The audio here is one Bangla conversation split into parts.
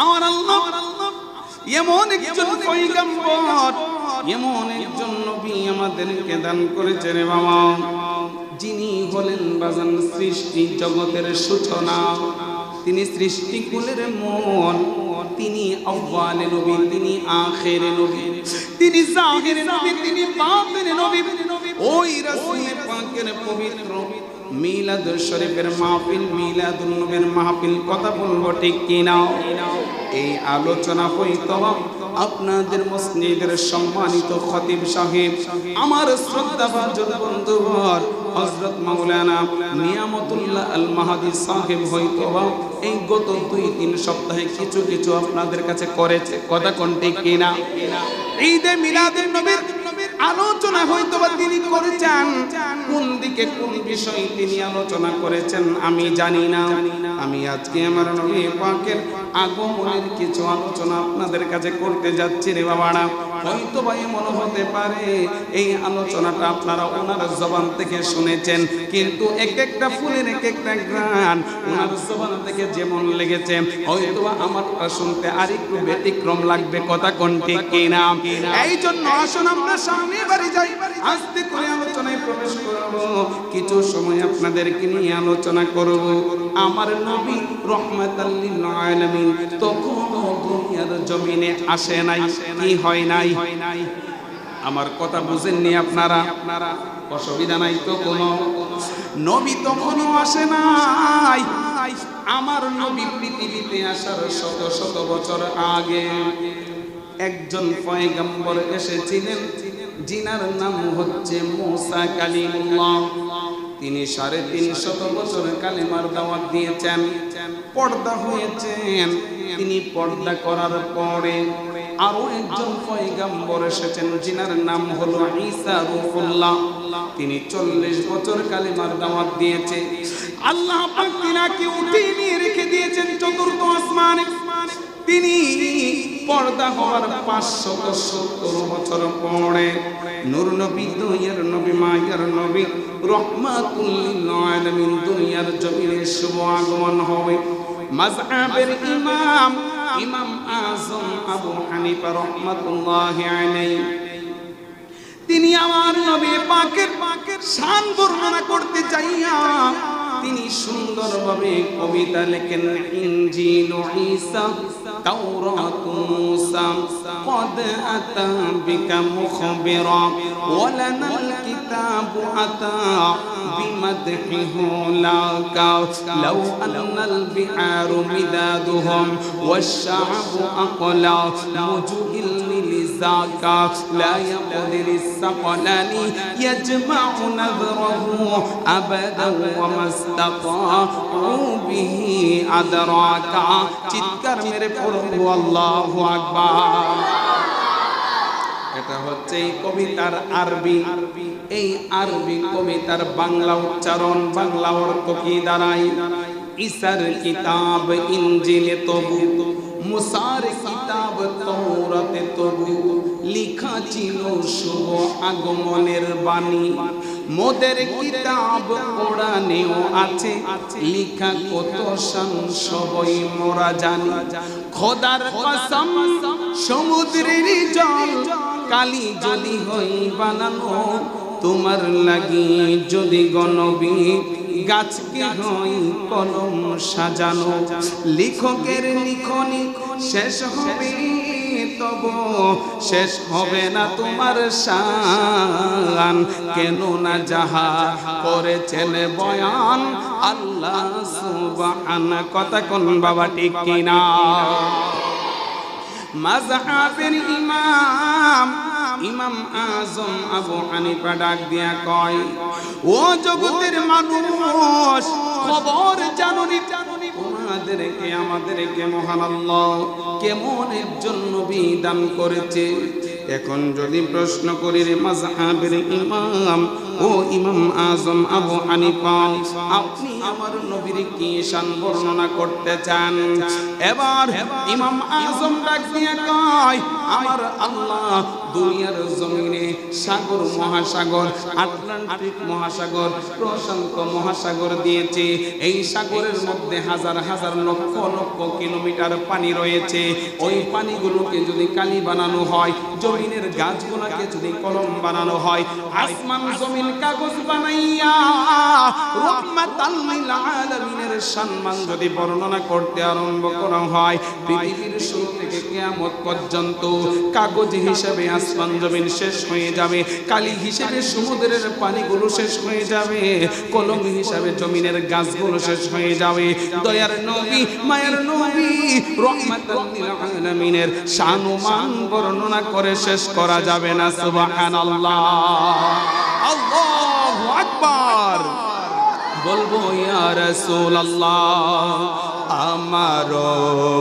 আমার আল্লাহ এমন একজন পয়গম্বর, এমন একজন নবী আমাদেরকে দান করেছে রে বাবা, যিনি হলেন বাজান সৃষ্টি জগতের সূচনা। তিনি সৃষ্টিকুলের মন, তিনি আউয়ালে নবী, তিনি আখিরে নবী, তিনি জাহিরে নবী, তিনি বাতিনে নবী। ওই রাসূল পাকের পবিত্র মিলাদ শরীফের মাহফিল, মিলাদুন নবীর মাহফিল, কথা বলবো ঠিক কিনা? এই আলোচনা হয়তো আপনাদের মসজিদের সম্মানিত খতিব সাহেব, আমার শ্রদ্ধাভাজন বন্ধুবর হযরত মাওলানা নিয়ামতুল্লাহ আল মাহাদি সাহেব হয়তো এই গত 2-3 সপ্তাহে কিছু কিছু আপনাদের কাছে করেছে, কথা কোন ঠিক কিনা? ঈদে মিলাদুন নবীর আলোচনা হয়তো বা তিনি করেছেন, কোন দিকে কোন বিষয় তিনি আলোচনা করেছেন আমি জানি না। আমি আজকে আমার নবী পাকের আগমনের কিছু আলোচনা আপনাদের কাছে করতে যাচ্ছি রে বাবারা। হয়তো বা মনে হতে পারে এই আলোচনাটা আপনারা ওনার জবান থেকে শুনেছেন, কিন্তু এক একটা ফুলের এক একটা গান ওনার জবান থেকে যেমন লেগেছে হয়তো আমারটা শুনতে আরেকটু ব্যতিক্রম লাগবে, কথা কোন ঠিক কিনা? এই জন্য আসুন আমরা সামনে বাড়ি যাই, আস্তে করে আলোচনায় প্রবেশ করব, কিছু সময় আপনাদেরকে নিয়ে আলোচনা করব। আমার নবী রহমাতাল লিল আলামিন তখনও দুনিয়ার জমিনে আসে নাই, কি হয় নাই? আমার কথা বুঝেননি আপনারা? অসুবিধা নাই তো কোনো? নবী তখনও আসে নাই। আমার নবী পৃথিবীতে আসার শত শত বছর আগে একজন পয়গম্বর এসেছিলেন, যিনার নাম হচ্ছে মুসা কালিমুল্লাহ। তিনি 350 বছর কালেমার দাওয়াত দিয়েছেন, পর্দা হয়েছেন। তিনি পর্দা করার পরে আরো একজন পয়গম্বর এসেছেন, যিনার নাম হলো ঈসা রূহুল্লাহ। তিনি 40 বছর কালেমার দাওয়াত দিয়েছে। আল্লাহ পাক তিনাকে উঠিয়ে নিয়ে রেখে দিয়েছেন চতুর্থ আসমানে। তিনি পর্দা হওয়ার 570 বছর পরে নূর নবী, দুনিয়ার নবী, মায়ার নবী, রহমাতুল লিল আলামিন দুনিয়ার জমিনে শুভ আগমন হবে। মাযহাবের ইমাম, ইমাম আযম আবু হানিফা রাহমাতুল্লাহি আলাইহি, তিনি আমার নবী পাকের শান বর্ণনা করতে চাইয়া তিনি সুন্দরভাবে কবিতা লেখেন। ইনজিল ঈসা তাওরাত মুসা قد أتى بك مخبرا ولنا الكتاب أتى بمدحه لك لو أن البحار مدادهم والشعب أقلام مجهل لذاك لا يقدر الثقلان يجمع نذره أبدا وما استطاعوا به أدراك চিৎকার মেরে পড়ো আল্লাহু আকবার। এটা হচ্ছে এই কবিতার আরবি। এই আরবি কবিতার বাংলা উচ্চারণ, বাংলা অর্থ কি দাঁড়ায়? ঈসার কিতাব ইনজিলে তবু, মুসার কিতাব তাওরাতে তবু লিখা ছিল শুভ আগমনের বাণী। মোদের কিতাব কোরআনেও আছে লিখা কত শান সবই মোরা জানি। খোদার কসম সমুদ্রের জল কালি যদি হই বানানো, তোমার লাগি যদি গনবী গাছকে হই কলম সাজানো। লেখকের লিখনি শেষ হবে তবু শেষ হবে না তোমার শান, কেন না যাহা করেছেন বয়ান আল্লাহ সুবহানাহু। কথা কোন বাবা ঠিক কিনা? মাযহাবের ইমাম, ইমাম আযম আবু হানিফা ডাক দিয়া কয়, ও জগতের মানুষ খবর জানুনি, তোমাদেরকে আমাদেরকে মহান আল্লাহ কেমন একজন নবী দান করেছে। এখন যদি প্রশ্ন করি রে মাযহাবের ইমাম ও ইমাম আযম আবু হানিফা, আপনি আমার নবীর কি শান বর্ণনা করতে চান? এবার ইমাম আযম ডাক দিয়ে কয়, আমার আল্লাহ দুনিয়ার জমিনে সাগর মহাসাগর, আটলান্টিক মহাসাগর, প্রশান্ত মহাসাগর দিয়েছে। এই সাগরের মধ্যে হাজার হাজার লক্ষ লক্ষ কিলোমিটার পানি রয়েছে। ওই পানিগুলোকে যদি কালি বানানো হয়, জমিনের গাছগুলোকে যদি কলম বানানো হয়, আসমান জমিন কাগজ বানাইয়া রাহমাতাল লিল আলামিনের সম্মান যদি বর্ণনা করতে আরম্ভ করা হয়, পৃথিবীর শুরু থেকে কিয়ামত পর্যন্ত কাগজ হিসেবে আসমান জমিন শেষ হয়ে যাবে, কালি হিসেবে সমুদ্রের পানিগুলো শেষ হয়ে যাবে, কলম হিসেবে জমিনের গাছগুলো শেষ হয়ে যাবে। দয়ার নবী, মায়ের নবী রাহমাতাল লিল আলামিনের শান ও মান বর্ণনা করে শেষ করা যাবে না। সুবহানাল্লাহ, আল্লাহু আকবার। বলবো ইয়া রাসূলুল্লাহ, আমার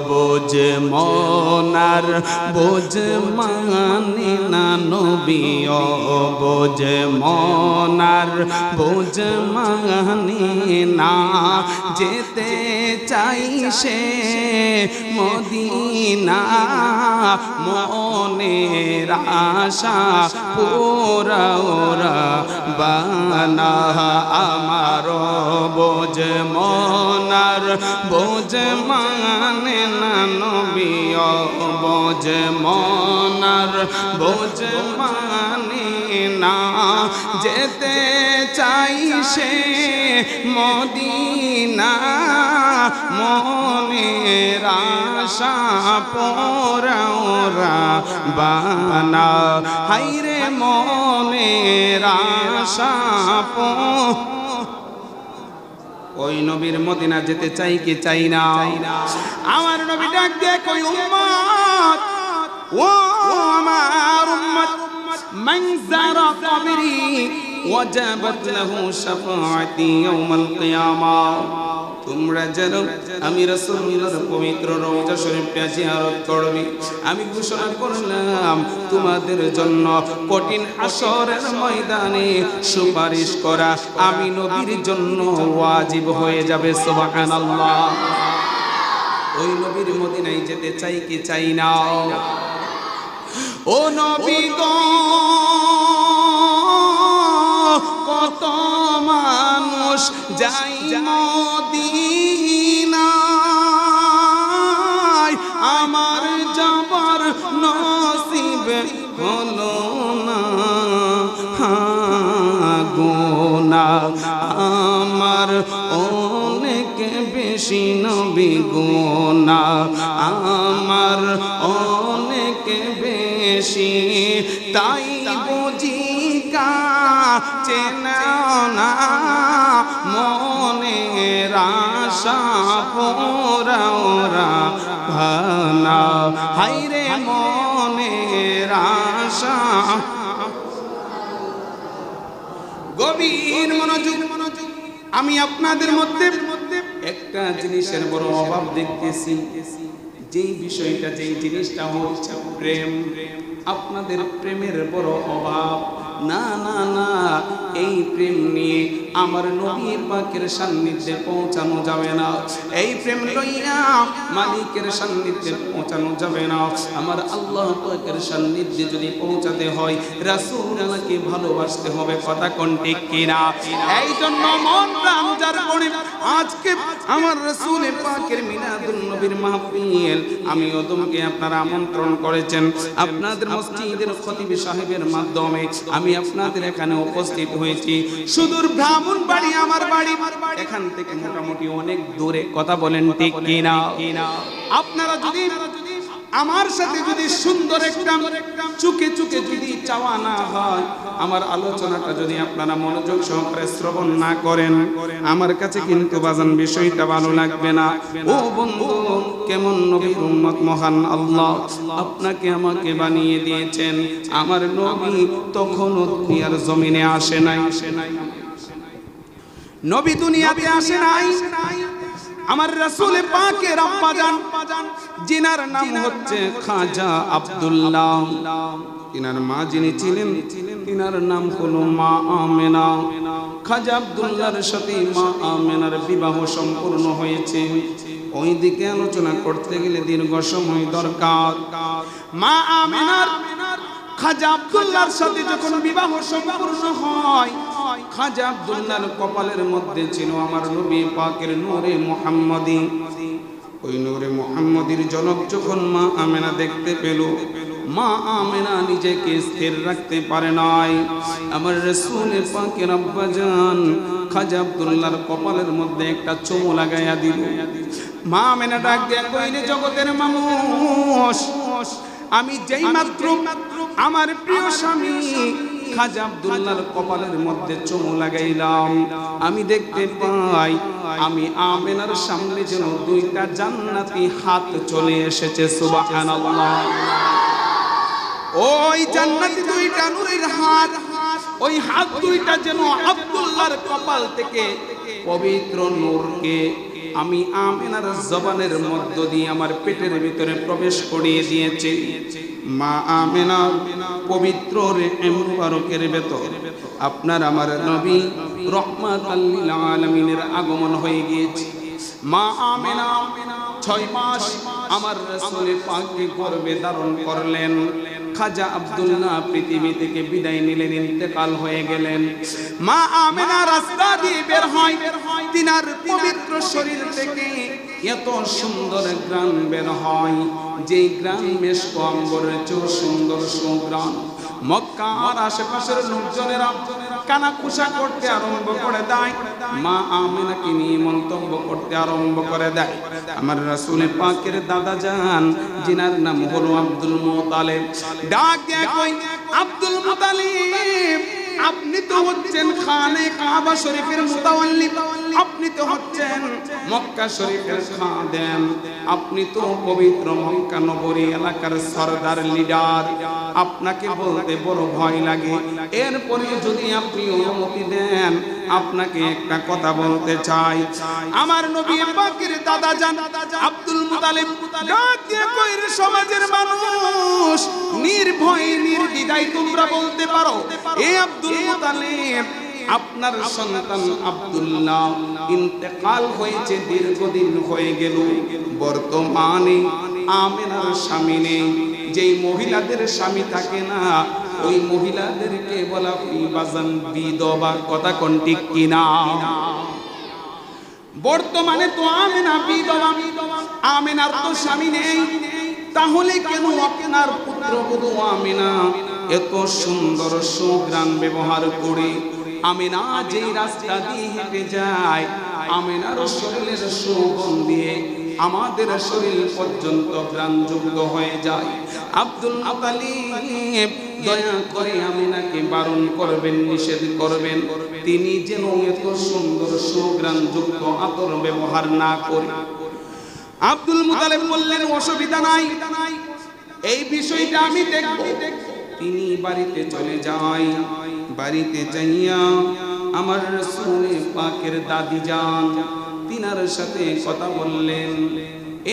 বোঝ মনার বোঝ মানে না নবী, ও বোঝ মনার বোঝ মানে না, যেতে চাই সে মদিনা, মনের আশা পুরা ওরা বানা, আমার বোঝ মনার বোঝ মানে না নবী, ও বোঝ মনার বোঝ মানে না, যেতে চাই সে মদিনা, মনের আশা পুরা ওরা বানা, হায়রে মনের আশা ওই নবীর মদিনা যেতে চাই কি চাই না? আমার নবী ডাক দিয়ে কই, উম্মত, ও আমার উম্মত, মান যারা কবরি ওয়াজাবাত লাহু শাফাআতি ইয়াউমাল কিয়ামাহ, তোমরা যেন আমি রাসূলুল্লাহর পবিত্র রওজা শরীফটা জিয়ারত করবে। আমি ঘোষণা করলাম তোমাদের জন্য কঠিন হাসরের ময়দানে সুপারিশ করা আমি নবীর জন্য ওয়াজিব হয়ে যাবে। সুবহানাল্লাহ। ওই নবীর মদিনায় যেতে চাই কি চাই না? ও নবী গো, কত মানুষ যাই মদিনায়, আমার যাবার নসিব হলো না, গুনাহ আমার অনেক বেশি নবী, গুনাহ আমার অনেক বেশি, তাই বুঝি চেনাও না মনের আশা পুরা ওরা ভানা, হায়রে মনের আশা। গভীর মনোযোগ। আমি আপনাদের মধ্যে একটা জিনিসের বড় অভাব দেখতেছি, যেই বিষয়টা, যেই জিনিসটা হচ্ছে প্রেম। আপনাদের প্রেমের বড় অভাব। না না না, এই প্রেম নিয়ে আমার নবী পাকের সান্নিধ্যে পৌঁছানো যাবে না। এই প্রেম লইয়া মালিকের সান্নিধ্যে পৌঁছানো যাবে না। আমার আল্লাহ পাকের সান্নিধ্যে যদি পৌঁছাতে হয়, রাসূলুল্লাহকে ভালোবাসতে হবে। কথা কোন ঠিক কিনা? এই জন্য মন প্রাণ যার করে আজকে আমার রাসূল পাকের মিলাদুন নবীর মাহফিল আমি ওদমকে আপনারা আমন্ত্রণ করেছেন। আপনাদের মসজিদের খতিব সাহেবের মাধ্যমে আমি আপনাদের এখানে উপস্থিত হয়েছি। সুদূর ব্রাহ্মণবাড়ি আমার বাড়ি, এখান থেকে মোটামুটি অনেক দূরে। কথা বলেন ঠিক কিনা? আপনারা যদি আমার সাথে যদি সুন্দর একটা চুকে চুকে যদি চাওয়া না হয়, আমার আলোচনাটা যদি আপনারা মনোযোগ সহকারে শ্রবণ না করেন, আমার কাছে কিন্তু বাজান বিষয়টা ভালো লাগবে না। ও বন্ধু, কেমন নবীর উম্মত মহান আল্লাহ আপনাকে আমাকে বানিয়ে দিয়েছেন। আমার নবী তখনও দুনিয়ার জমিনে আসে নাই, নবী দুনিয়াতে আসে নাই। আমার রাসূল পাকের আব্বা জান জিনার নাম হচ্ছে খাজা আব্দুল্লাহ, তিনার মা যিনি ছিলেন তিনার নাম হলো মা আমেনা। খাজা আব্দুল্লাহর সাথে মা আমেনার বিবাহ সম্পূর্ণ হয়েছে। ওই দিকে আলোচনা করতে গেলে দীর্ঘ সময় দরকার। মা আমেনার খাজা আব্দুল্লাহর সাথে যখন বিবাহ সম্পূর্ণ হয়, খাজা আব্দুল্লাহর কপালের মধ্যে ছিল আমার নবী পাকের নূরে মুহাম্মদী। ওই নূরে মুহাম্মদীর ঝলক যখন মা আমেনা দেখতে পেল, মা আমেনা নিজেকে স্থির রাখতে পারে নাই। আমার রাসূল পাকের আব্বা জান খাজা আব্দুল্লাহর কপালের মধ্যে একটা চুমু লাগাইয়া দিল। মা আমেনা ডাক দিয়া কইলে, জগতের মানুষ, আমি যেই মাত্র আমার প্রিয় স্বামী খাজা আব্দুল্লাহর কপালের মধ্যে চুমু লাগাইলাম, আমি দেখতে পাই আমি আমেনার সামনে যেন দুইটা জান্নাতি হাত চলে এসেছে। সুবহানাল্লাহ। ওই জান্নাতি দুইটা নূরের হাত, ওই হাত দুইটা যেন আব্দুল্লাহর কপাল থেকে পবিত্র নূরকে আমি আমেনার জবানের মধ্য দিয়ে আমার পেটের ভিতরে প্রবেশ করিয়ে দিয়েছে। মা আমেনা পবিত্র মুবারকের ভেতর আপনার আমার নবী রাহমাতাল লিল আলামিনের আগমন হয়ে গিয়েছে। মা আমেনা 6 মাস আমার রাসূল পাককে গর্ভে ধারণ করলেন। খাজা আব্দুল্লাহ পৃথিবী থেকে বিদায় নিলেন, ইন্তেকাল হয়ে গেলেন। মা আমেনা রাস্তা দিয়ে বের হয়, তিনার পবিত্র শরীর থেকে এত সুন্দর ঘ্রাণ বের হয়, যেই ঘ্রাণ মেশক আম্বরের চেয়ে সুন্দর সুঘ্রাণ। মক্কা আর আশেপাশের লোকজনেরা কানাকুশা করতে আরম্ভ করে দেয়, মা আমেনাকে নিয়ে মন্তব্য করতে আরম্ভ করে দেয়। আমার রাসূল পাকের দাদা জান জিনার নাম হলো আব্দুল মুতালিব ডাক দিয়ে কই, আব্দুল মুতালিব আপনি তো হচ্ছেন খানে কাবা শরীফের মুতাওয়াল্লি, আপনি তো হচ্ছেন মক্কা শরীফের খাদেম, আপনি তো পবিত্র মক্কা নগরী এলাকার সরদার লিডার। আপনাকে বলতে বড় ভয় লাগে, এরপরে যদি আপনি অনুমতি দেন আপনাকে একটা কথা বলতে চাই। আমার নবী পাকের দাদা জান আব্দুল মুতালিব ডাক দিয়ে কই, রে সমাজের মানুষ, নির্ভয় নির্দ্বিধায় তোমরা বলতে পারো, এ আব্দুল মুতালিব আপনার সন্তান আব্দুল্লাহ ইন্তেকাল হয়েছে, দীর্ঘদিন হয়ে গেল। বর্তমানে আমেনার স্বামী নেই। যেই মহিলাদের স্বামী থাকে না, ওই মহিলাদেরকে বলা বাজান বিধবা। কথা কোন ঠিক কিনা? বর্তমানে তো আমেনা বিধবা, আমেনার তো স্বামী নেই। তাহলে কেন আপনার পুত্রবধূ আমেনা এত সুন্দর সুঘ্রাণ ব্যবহার করে আমেনা যেই রাস্তা দিয়ে হেঁটে যায়, আমেনার শরীরের সুগন্ধে আমাদের শরীর পর্যন্ত ঘ্রাণযুক্ত হয়ে যায়। আব্দুল মুতালিব দয়া করে আমেনাকে বারণ করবেন, নিষেধ করবেন, তিনি যেন এত সুন্দর সুঘ্রাণযুক্ত আতর ব্যবহার না করে। আব্দুল মুতালিব বললেন, অসুবিধা নাই, এই বিষয়টা আমি দেখব। তিনি বাড়িতে চলে যায়। বাড়িতে যাইয়া আমার রাসূল পাকের দাদি যান তিনার সাথে কথা বললেন,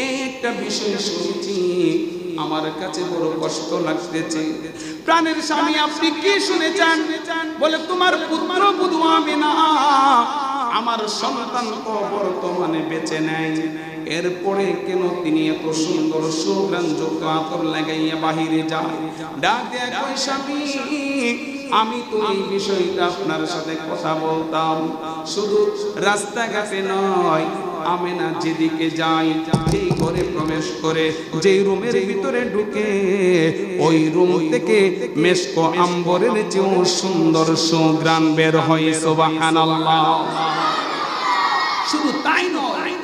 এই একটা বিষয় শুনছি, আমার কাছে বড় কষ্ট লাগতেছে। প্রাণের স্বামী আপনি কি শুনেছেন? বলে, তোমার পুত্রবধূ আমেনা আমার সন্তান তো বর্তমানে বেঁচে নেই, এরপরে কেন তিনি এত সুন্দর সুঘ্রাণযুক্ত আতর লাগাইয়া বাহিরে যায়? ডাক দেয়া কই, স্বামী আমি তো এই বিষয়টা আপনার সাথে কথা বলতাম, শুধু রাস্তাঘাটে নয়, আমেনা যেদিকে যায়, যেই ঘরে প্রবেশ করে, যেই রুমের ভিতরে ঢুকে, ওই রুম থেকে মেশক আম্বরের চেয়েও সুন্দর সুঘ্রাণ বের হয়। সুবহানাল্লাহ। শুধু তাই নয়,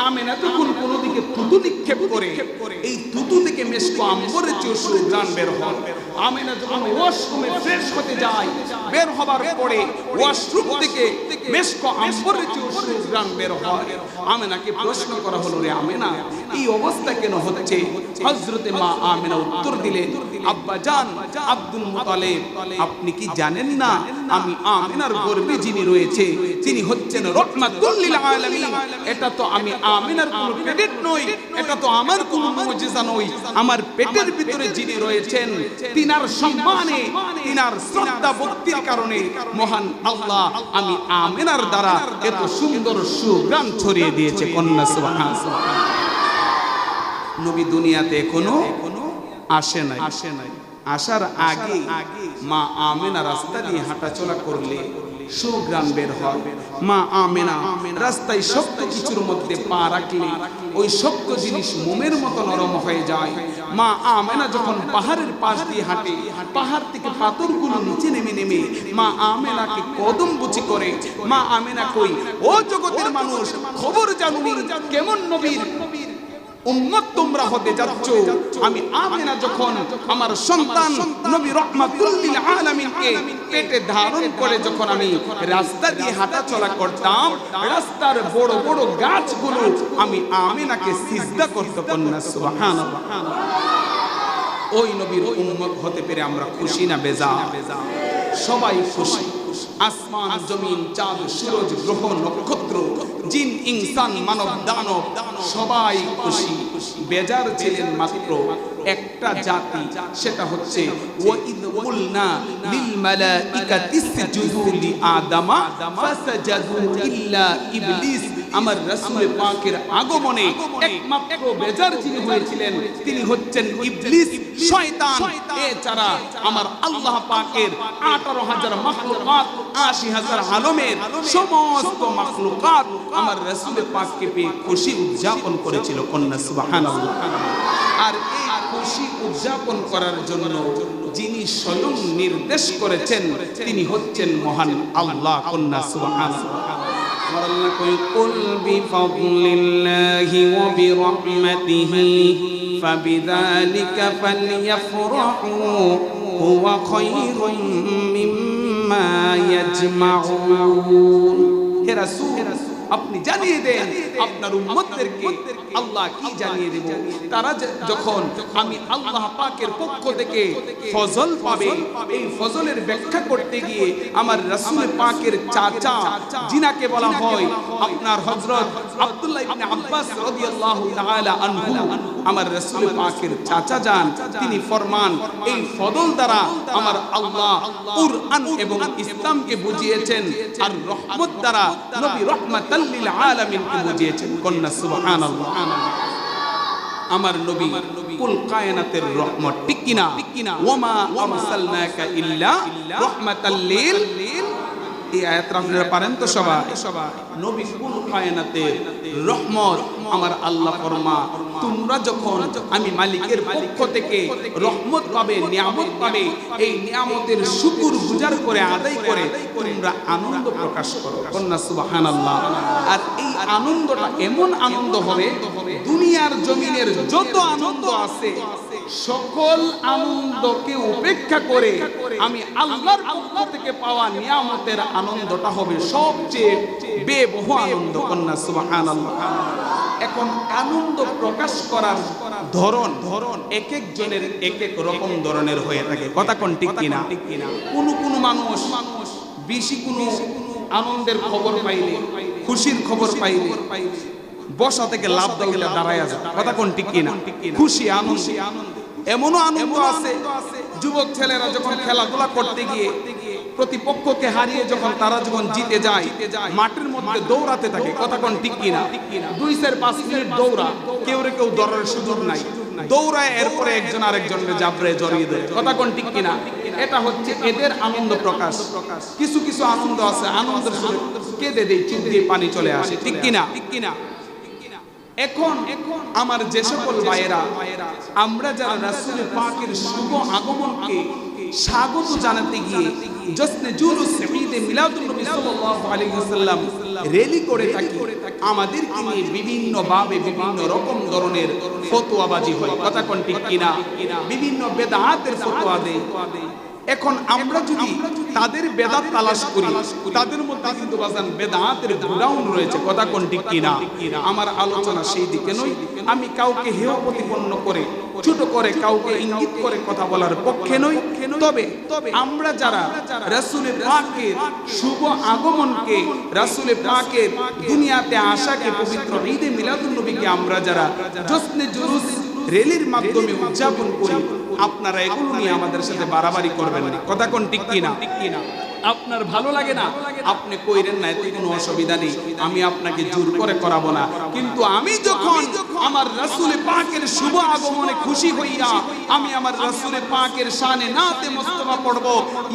আমেনা যখন কোনো দিকে থুতু নিক্ষেপ করে, এই থুতু থেকে মেশক আম্বরের চেয়েও সুঘ্রাণ বের হয়। আমেনা যখন ওয়াশরুমে ফ্রেশ হতে যায়, বের হবার পরে ওয়াশরুম থেকে মেশক আম্বরের চেয়েও সুঘ্রাণ বের হয়। আমেনাকে প্রশ্ন করা হলো, রে আমেনা এই অবস্থা কেন হচ্ছে? হযরতে মা আমেনা উত্তর দিলেন, আব্বা জান আব্দুল মুতালিব আপনি কি জানেন না আমি আমিনার গর্ভে যিনি রয়েছে তিনি হচ্ছেন রাহমাতুল লিল আলামিন। এটা তো আমি আমিনার কোনো ক্রেডিট নই, এটা তো আমার কোনো মুজিজা নই। আমার পেটের ভিতরে যিনি রয়েছেন তিনার সম্মানে, তিনার শ্রদ্ধা ভক্তির কারণে মহান আল্লাহ আমি আমিনার দ্বারা এত সুন্দর সুগ্রাম ছড়িয়ে দিয়েছে। কন্যা সুবহানাল্লাহ। নবী দুনিয়াতে এখনো আসে নাই। আসার আগে মা আমেনা রাস্তা দিয়ে হাঁটাচলা করলে সুগ্রাম বের হয়। মা আমেনা রাস্তায় শক্ত কিছুর মধ্যে পা রাখলে ওই শক্ত জিনিস মোমের মতো নরম হয়ে যায়। মা আমেনা যখন পাহাড়ের পাশ দিয়ে হাঁটে, পাহাড় থেকে পাথরগুলো নিচে নেমে নেমে মা আমেনাকে কদম বুচি করে। মা আমেনা কই, ও জগতের মানুষ, খবর জানুনি কেমন নবীর উম্মত তোমরা হতে যাচ্ছ। আমি আমেনা যখন আমার সন্তান নবী রাহমাতুল লিল আলামিনকে পেটে ধারণ করে যখন আমি রাস্তা দিয়ে হাঁটা চলা করতাম, রাস্তার বড় বড় গাছগুলো আমি আমেনাকে সিজদা করতে। কন্যা সুবহানাল্লাহ। ওই নবীর উম্মত হতে পেরে আমরা খুশি না বেজা? সবাই খুশি। আসমান জমিন চাঁদ সূরজ গ্রহ নক্ষত্র জিন ইনসান মানব দানব সবাই খুশি। বেজার ছিলেন মাত্র একটা জাতি, সেটা হচ্ছে ওয়াইদ কুলনা লিল মালাইকাতি ইসজুদু লি আদামা ফাসাজাদু ইল্লা ইবলিস। আমার রাসূল পাকের আগমনে একমাত্র বেজার যিনি হয়েছিলেন তিনি হচ্ছেন ইবলিস, শয়তান। এছাড়া আমার আল্লাহ পাকের 18,000 মাখলুকাত, 80,000 আলমের সমস্ত মাখলুকাত আমার রাসূল পাককে পেয়ে খুশি উদযাপন করেছিল। কন্যা সুবহানাল্লাহ। আর এই খুশি উদযাপন করার জন্য যিনি স্বয়ং নির্দেশ করেছেন তিনি হচ্ছেন মহান আল্লাহ। কন্যা সুবহানাল্লাহ। আমার আল্লাহ কই, কুল বিফাদলিল্লাহি ওয়া বিরহমাতিহি ফাবিযালিকা ফালইফরাহু হুয়া খায়রুম মিম্মা ইয়াজমাউন। হে রাসূল, আপনি জানিয়ে দেন আপনার উম্মতদেরকে আল্লাহ কি জানিয়ে দেব। তারা যখন আমি আল্লাহ পাকের পক্ষ থেকে ফজল পাবে, এই ফজলের ব্যাখ্যা করতে গিয়ে আমার রাসূল পাকের চাচা যিনাকে বলা হয় আপনার হযরত আব্দুল্লাহ ইবনে আব্বাস রাদিয়াল্লাহু তাআলা আনহু, আমার রাসূল পাকের চাচা যান, তিনি ফরমান এই ফজল দ্বারা আমার আল্লাহ কুরআন এবং ইসলামকে বুঝিয়েছেন, আর রহমত দ্বারা নবী রাহমাতুল লিল আলামিনকে বুঝিয়েছেন। কন্যা সুবহানাল্লাহ। আমার নবী কুল কায়নাতের রহমত, ঠিক কিনা? ওয়ামা আরসালনাকা ইল্লা রাহমাতাল লিল। এই আয়াতটা আপনারা পারেন তো সবাই? নবী কুল কায়নাতের রহমত। আমার আল্লাহ ফরমা, তোমরা যখন আমি মালিকের পক্ষ থেকে রহমত পাবে, নিয়ামত পাবে, এই নিয়ামতের শুকর গুজার করে আদায় করে তোমরা আনন্দ প্রকাশ করো। কন্যা সুবহানাল্লাহ। আর এই আনন্দটা এমন আনন্দ হবে, দুনিয়ার জমিনের যত আনন্দ আছে সকল আনন্দকে উপেক্ষা করে আমি আল্লাহর পক্ষ থেকে পাওয়া নিয়ামতের আনন্দটা হবে সবচেয়ে বেবহু আনন্দ। কন্যা সুবহানাল্লাহ। এখন আনন্দ প্রকাশ করার ধরন এক এক জনের এক এক রকম ধরনের হয়ে থাকে। কথা কোন ঠিক কিনা? কোন মানুষ বেশি কোনো আনন্দের খবর পাইলে, খুশির খবর পাইলে বসা থেকে লাভ দাউলা দাঁড়ায় যায়। কথা কোন ঠিক কিনা? খুশি আনন্দ। এমনও আনন্দ আছে যুবক ছেলেরা যখন খেলাধুলা করতে গিয়ে প্রতিপক্ষকে হারিয়ে যখন তারা যখন জিতে যায় মাঠের মধ্যে দৌড়াতে থাকে। কথা কোন ঠিক কিনা? 2-5 মিনিট দৌড়া, কেউ ধরার সুযোগ নাই, দৌড়ায় এরপরে একজন আরেকজনকে জাবরে জড়িয়ে দেয়। কথা কোন ঠিক কিনা? এটা হচ্ছে এদের আনন্দ প্রকাশ। কিছু কিছু আনন্দ আছে আনন্দের সুরে কেঁদে দেয়, চোখ দিয়ে পানি চলে আসে। ঠিক কিনা? এখন আমার যে সকল ভাইয়েরা আমরা যারা রাসূল পাকের শুভ আগমনকে স্বাগত জানাতে গিয়ে জশ্নে জুলুস ঈদে মিলাদুন নবী সাল্লাল্লাহু আলাইহি ওয়াসাল্লাম র্যালি করে থাকি, আমাদেরকে নিয়ে বিভিন্ন ভাবে বিভিন্ন রকম ধরনের ফতোয়াবাজি হয়। কথা কোন ঠিক কিনা? বিভিন্ন বেদাতের ফতোয়া দেয়। এখন আমরা যদি তাদের বেদাত তালাশ করি, তাদের মধ্যে কিন্তু বাজান বেদাতের গোডাউন রয়েছে। কথা কোন ঠিক কিনা? আমার আলোচনা সেই দিকে নয়, আমি কাউকে হেয় প্রতিপন্ন করে ছোট করে কাউকে ইঙ্গিত করে কথা বলার পক্ষে নই। তবে আমরা যারা রাসূলের পাকের শুভ আগমনকে, রাসূলের পাকের দুনিয়াতে আসাকে, পবিত্র ঈদে মিলাদুন নবীকে আমরা যারা জশ্নে জুলুস রেলির মাধ্যমে উদযাপন করি, আপনারা এগুলো নিয়ে আমাদের সাথে বাড়াবাড়ি করবেন না। কথা কোন ঠিক কিনা? আপনার ভালো লাগে না আপনি কইরেন না, এতে কোনো অসুবিধা নেই, আমি আপনাকে জোর করে করাবো না। কিন্তু আমি যখন আমার রাসূল পাকের শুভ আগমনে খুশি হইয়া আমি আমার রাসূল পাকের শানে নাতে মুস্তাফা পড়ব,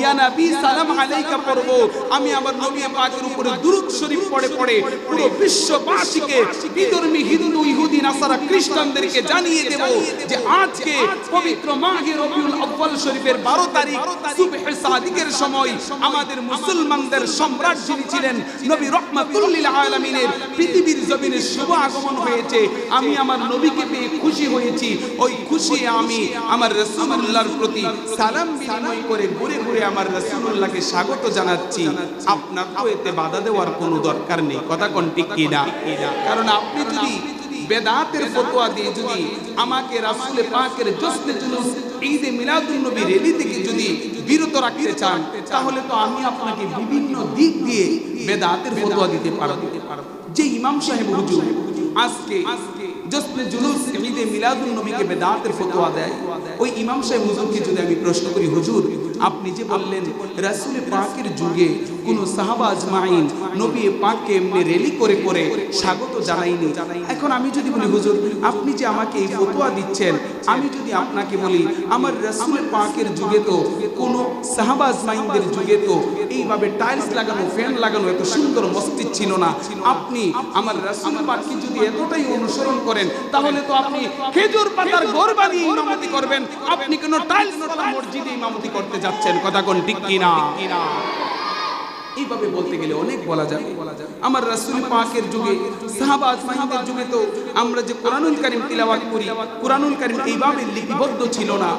ইয়া নবী সালাম আলাইকা পড়ব, আমি আমার নবী পাকের উপরে দুরূদ শরীফ পড়ে পুরো বিশ্ববাসীকে, বিধর্মী হিন্দু, ইহুদি, নাসারা, খ্রিস্টানদেরকে জানিয়ে দেব যে আজকে পবিত্র মাহে রবিউল আউয়াল শরীফের 12 তারিখ সুবহে সাদিকের সময় আমাদের মুসলমানদের সম্রাট যিনি ছিলেন নবী রাহমাতুল লিল আলামিনের পৃথিবীর জমিনে শুভ আগমন হয়েছে। আমি আমার নবীকে পেয়ে খুশি হয়েছি, ওই খুশি আমি আমার রাসূলুল্লাহর প্রতি সালাম বিনিময় করে ঘুরে ঘুরে আমার রাসূলুল্লাহকে স্বাগত জানাচ্ছি। আপনার তো এতে বাধা দেওয়ার কোনো দরকার নেই। কথা কোন ঠিক কিনা? কারণ আপনি যদি বেদাতের ফতোয়া দিয়ে যদি আমাকে রাসূল পাকের জশ্নে জুলুস ঈদে মিলাদুন নবী রেলি থেকে যদি বিরত রাখতে চান, তাহলে তো আমি আপনাকে বিভিন্ন দিক দিয়ে বেদাতের ফতোয়া দিতে পারব। যে ইমাম সাহেব হুজুর আজকে জশ্নে জুলুস ঈদে মিলাদুন নবীকে বেদাতের ফতোয়া দেয়, ওই ইমাম সাহেব হুজুরকে যদি আমি প্রশ্ন করি, হুজুর আপনি যে বললেন রাসূল পাকের যুগে কোন সাহাবা আজমাইন নবী পাককে এমনি রেলি করে করে স্বাগত জানাইনি, এখন আমি যদি বলি হুজুর আপনি যে আমাকে এই ফতোয়া দিচ্ছেন, আমি যদি আপনাকে বলি আমার রাসূল পাকের যুগে তো কোন সাহাবা আজমাইনদের যুগে তো এইভাবে টাইলস লাগানো, ফ্যান লাগানো, এত সুন্দর মসজিদ ছিল না, আপনি আমার রাসূল পাককে যদি এতটাই অনুসরণ করেন, তাহলে তো আপনি খেজুর পাতার ঘর বানিয়ে ইমামতি করবেন, আপনি কোন টাইলস ওয়ালা মসজিদে ইমামতি করতে যাচ্ছেন। কথা কোন ঠিক কিনা? এইভাবে বলতে গেলে অনেক বলা যাবে। আমার রাসূল পাকের যুগে, সাহাবা আজমাইনদের যুগে তো আমরা যে কোরআনুল কারীম তিলাওয়াত করি, কোরআনুল কারীম এইভাবে লিপিবদ্ধ ছিল না।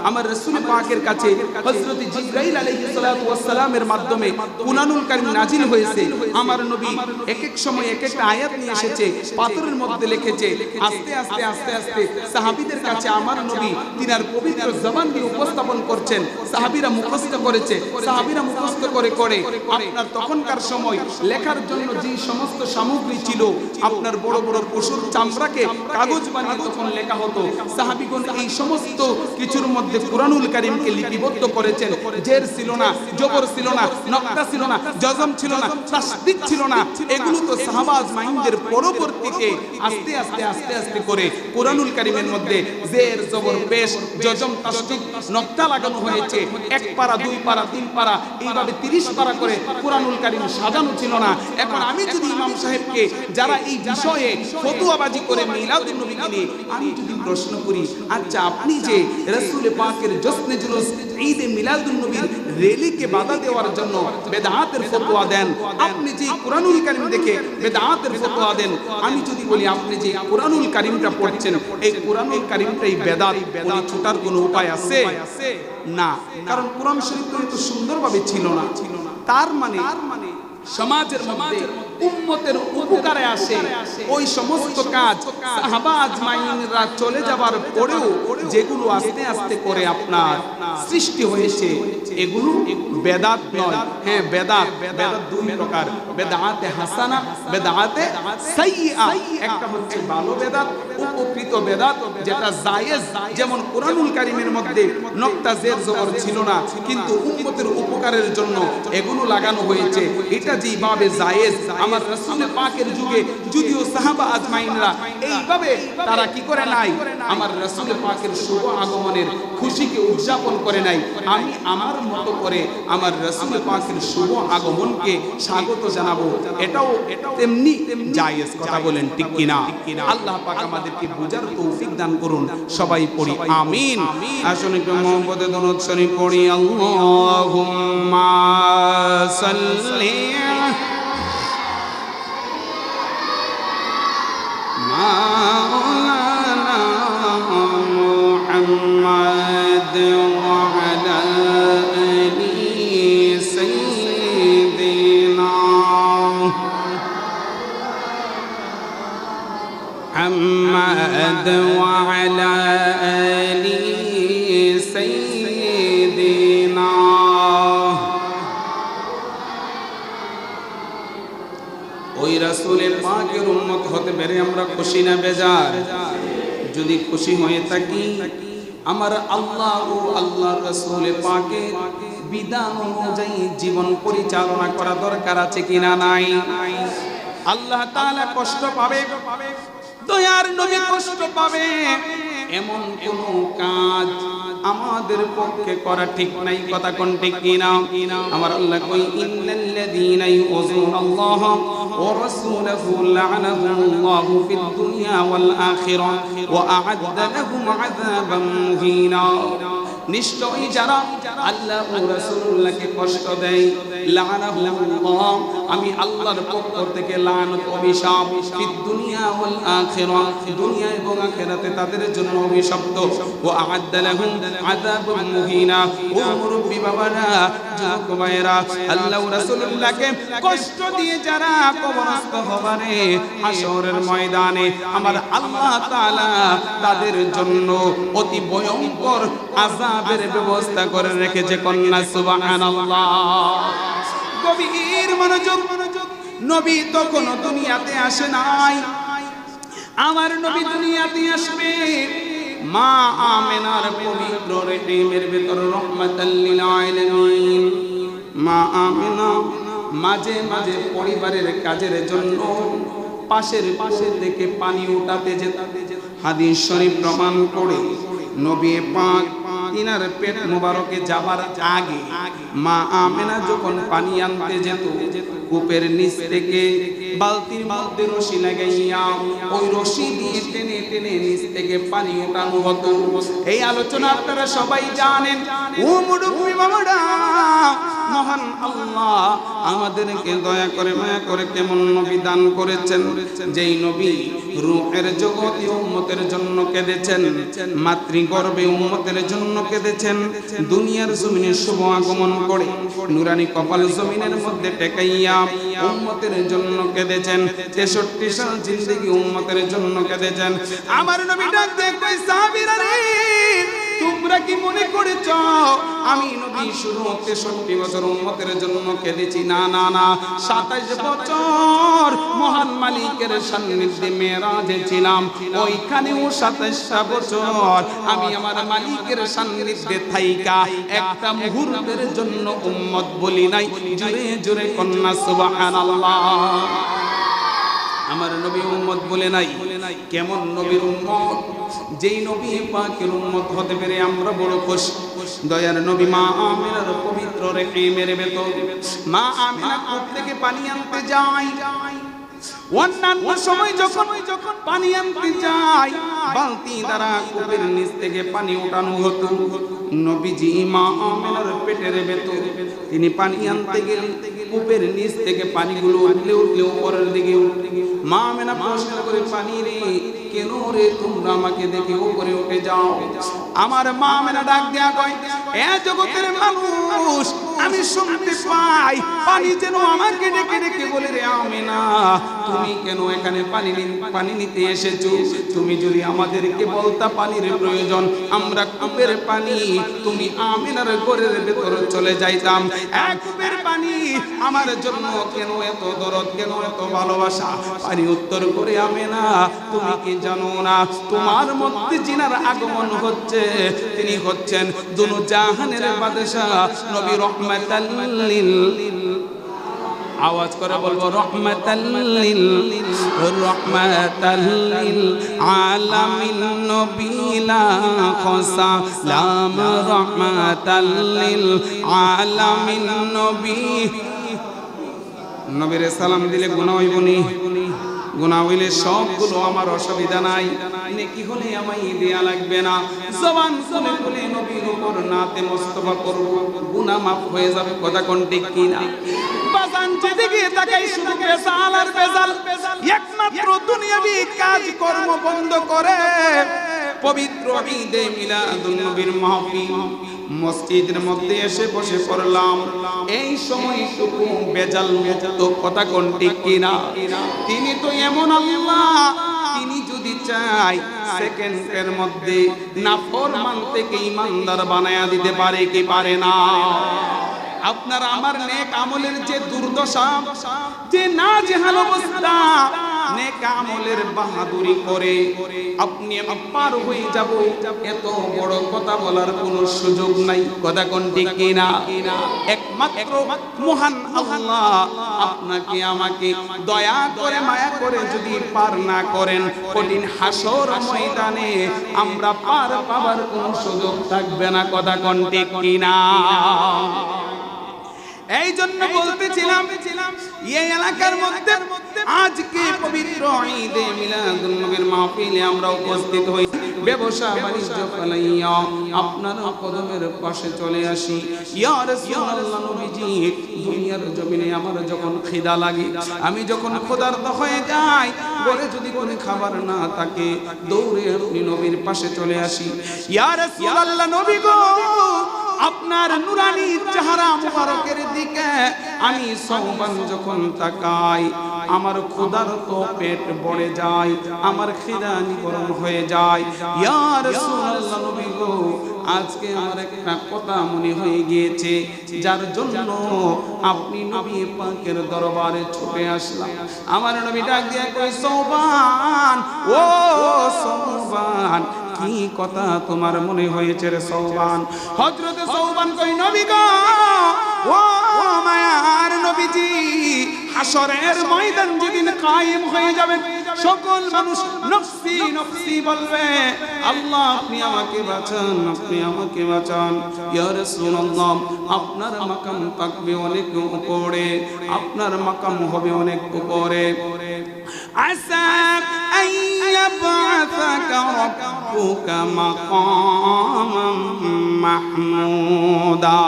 আমার রাসূল পাকের কাছে হযরত জিবরাইল আলাইহিস সালাতু ওয়াস সালামের মাধ্যমে কোরআনুল কারীম নাজিল হয়েছে। আমার নবী এক এক সময় এক একটা আয়াত নিয়ে এসেছে, পাথরের মধ্যে লিখেছে, আস্তে আস্তে আস্তে আস্তে সাহাবীদের কাছে আমার নবী তিনার পবিত্র জবান দিয়ে উপস্থাপন করছেন, সাহাবীরা মুখস্থ করেছে, সাহাবীরা মুখস্থ করে করে আপনার তখনকার সময় লেখার জন্য যে সমস্ত সামগ্রী ছিল, আপনার বড় বড় পশুর চামড়াকে কাগজ বানিয়ে তখন লেখা হতো। সাহাবীগণ এই সমস্ত কিছুর মধ্যে কোরআনুল কারীমকে লিপিবদ্ধ করেছেন। জের ছিল না, জবর ছিল না, নকতা ছিল না, জজম ছিল না, তাসদীদ ছিল না, এগুলো তো সাহাবা আজমাইনদের পরবর্তীতে আস্তে আস্তে আস্তে আস্তে করে কোরআনুল কারীমের মধ্যে জের, জবর, পেশ, জজম, তাসদীদ, নকতা লাগানো হয়েছে। এক পারা, দুই পারা, তিন পারা, এইভাবে 30 পারা করে কোরআনুল কারীম সাজানো ছিল না। এখন আমি যদি ইমাম সাহেবকে যারা এই বিষয়ে ফতোয়াবাজি করে মিলাদুন নবীকে নিয়ে আমি যদি প্রশ্ন করি, আচ্ছা আপনি যে রাসূল পাকের জশ্নে জুলুস ঈদে মিলাদুন নবীর রেলিকে বাধা দেওয়ার জন্য বেদাতের ফতোয়া দেন, আপনি যে কোরআনুল কারীম দেখে বেদাতের ফতোয়া দেন, আমি যদি বলি আপনি যে কোরআনুল কারীমটা পড়ছেন এই কোরআনুল কারীমটাই বেদাত, বলি ছুটার কোনো উপায় আছে? না, কারণ কোরআন শরীফ তো এত সুন্দরভাবে ছিল না। তার মানে সমাজের মধ্যে উম্মতের উপকারে আসে ওই সমস্ত কাজ সাহাবা আজমাইনরা চলে যাবার পরেও যেগুলো আস্তে আস্তে করে আপনার সৃষ্টি হয়েছে, এগুলো বেদাত নয়। হ্যাঁ, বেদাত দুই প্রকার, বেদাতে হাসানা, বেদাতে সাইয়্যা। একটা হচ্ছে ভালো বেদাত, উপকৃত বেদাত যেটা জায়েজ, যেমন কোরআনুল কারীমের মধ্যে নকতা, জের, জবর ছিল না, কিন্তু উম্মতের উপকারের জন্য এগুলো লাগানো হয়েছে, এটা যেভাবে জায়েজ। আমার রাসূল পাকের যুগে যদিও সাহাবা আজমাইনরা এইভাবে তারা কি করে নাই, আমার রাসূল পাকের শুভ আগমনের খুশিকে উদযাপন করে নাই, আমি আমার মতো করে আমার রাসূল পাকের শুভ আগমনকে স্বাগত জানাবো, এটাও তেমনি জায়েজ। কথা বলেন ঠিক কিনা? আল্লাহ পাক আমাদেরকে বুঝার তৌফিক দান করুন। সবাই পড়ি আমিন। আসুন একটু মুহাম্মদে দরুদ শরীফ পড়ি। আল্লাহুম্মা সাল্লি মাওলানা মুহাম্মদ ওয়া আলা আলি সাইয়্যিদিনা মুহাম্মদ محمد وعلى آل سيدنا ওই রাসূলের পাকের উম্মত হতে পেরে আমরা খুশি না বেজার? যদি খুশি হয়ে থাকি আমার আল্লাহ ও আল্লাহর রাসূল পাকের বিধান অনুযায়ী জীবন পরিচালনা করা দরকার আছে কিনা নাই? আল্লাহ তাআলা কষ্ট পাবে, দয়ার নবী কষ্ট পাবে, এমন কোন কাজ আমাদের পক্ষে করা ঠিক নাই। কথা কোন ঠিক কিনা? আমার আল্লাহ কই ইন্নাল্লাযীনা ইউযুনাল্লাহ ওয়া রাসূলাহু লা'নাহুমুল্লাহু ফিদ দুনিয়া ওয়াল আখিরাহ ওয়া আ'আদ্দা লাহুম আযাবাম মুহিনা। নিশ্চয়ই যারা আল্লাহ ও রাসূলুল্লাহকে কষ্ট দেয়, লা'নাহুমুল্লাহ, আমি আল্লাহর পক্ষ থেকে লানত অভিশাপ, ফিদ দুনিয়া ওয়াল আখিরাহ, দুনিয়া এবং আখিরাতে তাদের জন্য অভিশপ্ত, ওয়া আ'আদ্দা লাহুম আযাবাম মুহিনা। ও মুরব্বি বাবারা, যুবক ভাইয়েরা, আল্লাহ ও রাসূলুল্লাহকে কষ্ট দিয়ে যারা কবরস্থ হবারে হাশরের ময়দানে আমার আল্লাহ তাআলা তাদের জন্য অতি ভয়ঙ্কর আযাবের ব্যবস্থা করে রেখেছে। কন্যা সুবহানাল্লাহ। গভীর মনোযোগ। নবী তখনও দুনিয়াতে আসে নাই। আমার নবী দুনিয়াতে আসবে মা আমেনার পবিত্র রেহিমের ভেতর রহমাতাল লিল আলামিন। মা আমেনা মাঝে মাঝে পরিবারের কাজের জন্য পাশের থেকে পানি উঠাতে যেত। হাদিস শরীফ প্রমাণ করে নবী পাক তিনার পেট মোবারকে যাবার আগে মা আমেনা যখন পানি আনতে যেত, কূপের নিচ থেকে বালতির মধ্যে রশি লাগাইয়া ওই রশি দিয়ে টেনে টেনে নিচ থেকে পানি ওঠানো হতো। এই আলোচনা আপনারা সবাই জানেন। ও মুরব্বি বাবারা, মহান আল্লাহ আমাদেরকে দয়া করে মায়া করে কেমন নবী দান করেছেন, যেই নবী রূহের জগতে উম্মতের জন্য কেঁদেছেন, মাতৃগর্ভে উম্মতের জন্য কেঁদেছেন, দুনিয়ার জমিনে শুভ আগমন করে নুরানি কপাল জমিনের মধ্যে টেকাইয়া উম্মতের জন্য কেঁদেছেন। 63 সাল জিন্দেগি উম্মতের জন্য কেঁদেছেন। আমার নবী ডাক দিয়ে কই, সাহাবীরা রে, তোমরা কি মনে করেছ আমি নবী শুধু 63 বছর উম্মতের জন্য কেঁদেছি? না না না, 27 বছর মহান মালিকের সান্নিধ্যে মেরাজে ছিলাম। ওইখানেও 27টা বছর আমি আমার মালিকের সান্নিধ্যে থাইকা একটা মুহূর্তের জন্য উম্মত বলি নাই। জোরে জোরে কন্যা সুবহানাল্লাহ। আমার নবী উম্মত বলে নাই। কেমন নবীর উম্মত? যেই নবী পাকের উম্মত হতে পেরে আমরা বড় খুশি। দয়ার নবী মা আমেনার পবিত্র রেহিমের ভেতর মা আমেনা কূপ থেকে পানি আনতে যায়। অন্যান্য সময় যখন পানি আনতে যায়, বালতি দ্বারা কূপের নিচ থেকে পানি ওঠানো হতো। নবীজি মা আমেনার পেটের ভেতর তিনি পানি আনতে গেলেন, কূপের নিচ থেকে পানিগুলো উঠলে উঠলে উপরের দিকে উঠে। মা আমেনা প্রশ্ন করে, পানি রে, কেন রে তোমরা আমাকে দেখে উপরে উঠে যাও? আমার মা আমেনা ডাক দেয়া কয়, এ জগতের মানুষ, আমি শুনতে পাই পানি যেন আমাকে ডেকে ডেকে বলে, রে আমেনা, তুমি কেন এখানে পানি নিতে এসেছো? তুমি যদি আমাদেরকে বলতা পানির প্রয়োজন, আমরা কূপের পানি তুমি আমেনার ঘরের ভেতর চলে যাইতাম। এক কূপের পানি আমার জন্য কেন এত দরদ, কেন এত ভালোবাসা? পানি উত্তর করে, আমেনা, তুমি কি জানো না তোমার মধ্যে জিনার আগমন হচ্ছে? তিনি হচ্ছেন দুনো জাহানের বাদশা নবী রহমাতাল লিল, আওয়াজ করে বলবো, রহমাতাল লিল আলামিন নবী লা সালাম, রহমাতাল লিল আলামিন নবী। নবীরে সালাম দিলে গুনাহ হইব নি? গুনাহ হইলে সবগুলো আমার অসুবিধা নাই, নেকি হলে আমায় দেয়া লাগবে না। জবান খুলে খুলে নবীর উপর নাতে মুস্তাফা করব, গুনাহ মাফ হয়ে যাবে। কথা কোন ঠিক কি না? বাজান যেদিকে তাকাই শুধু বেজাল আর বেজাল। একমাত্র দুনিয়াবি কাজ কর্ম বন্ধ করে পবিত্র ঈদে মিলাদুন নবীর মাহফিল মসজিদের মধ্যে এসে বসে পড়লাম। এই সময়টুকু বেজাল মুক্ত। কথা কোন ঠিক কিনা? তিনি তো এমন আল্লাহ, তিনি যদি চায় সেকেন্ডের মধ্যে নাফরমান থেকে ঈমানদার বানায়া দিতে পারে কি পারে না? আপনার আমার নেক আমলের যে দুর্দশা, যে নাজেহাল অবস্থা, নেক আমলের বাহাদুরি করে আপনি আমি পার হয়ে যাব, এত বড় কথা বলার কোনো সুযোগ নাই। কথা কোন ঠিক কিনা? একমাত্র মহান আল্লাহ আপনাকে আমাকে দয়া করে মায়া করে যদি পার না করেন, কঠিন হাসর ময়দানে আমরা পার পাবার কোনো সুযোগ থাকবে না। কথা কোন ঠিক কিনা? এই জন্য বলতেছিলাম এই এলাকার মধ্যে আজকে পবিত্র ঈদে মিলাদুন নবীর মাহফিলে আমরা উপস্থিত হই। ব্যবসা বাণিজ্য ফেলাইয়া আপনার কদমের পাশে চলে আসি। ইয়া রাসূলুল্লাহ, নবীজি, দুনিয়ার জমিনে আমার যখন খিদা লাগে, আমি যখন ক্ষুধার্ত হয়ে যাই, ঘরে যদি কোনো খাবার না থাকে, দৌড়ে আপনি নবীর পাশে চলে আসি। ইয়া রাসূলুল্লাহ, নবী গো, আপনার নুরানি চেহারা মুবারকের দিকে আমি সওবান যখন তাকাই, আমার ক্ষুধার্ত পেট ভরে যায়, আমার খিদা নিবারণ হয়ে যায়। ইয়া রাসূলুল্লাহ, নবী গো, আজকে আমার একটা কথা মনে হয়ে গিয়েছে, যার জন্য আপনি নবী পাকের দরবারে ছুটে আসলাম। আমার নবী ডাক দিয়ে কই, সওবান, ও সওবান, কি কথা তোমার মনে হয়েছে রে সওবান? হযরতে সওবান কই, নবী গো, ও মায়ার নবীজি, হাসরের ময়দান যেদিন কায়েম হয়ে যাবে, সকল মানুষ নফসি নফসি বলবে, আল্লাহ আপনি আমাকে বাঁচান, আপনি আমাকে বাঁচান। ইয়া রাসূলুল্লাহ, আপনার মাকাম থাকবে অনেক উপরে, আপনার মাকাম হবে অনেক উপরে। আসা আইয়াবআসাকা রাব্বুকা মাকামান মাহমুদা।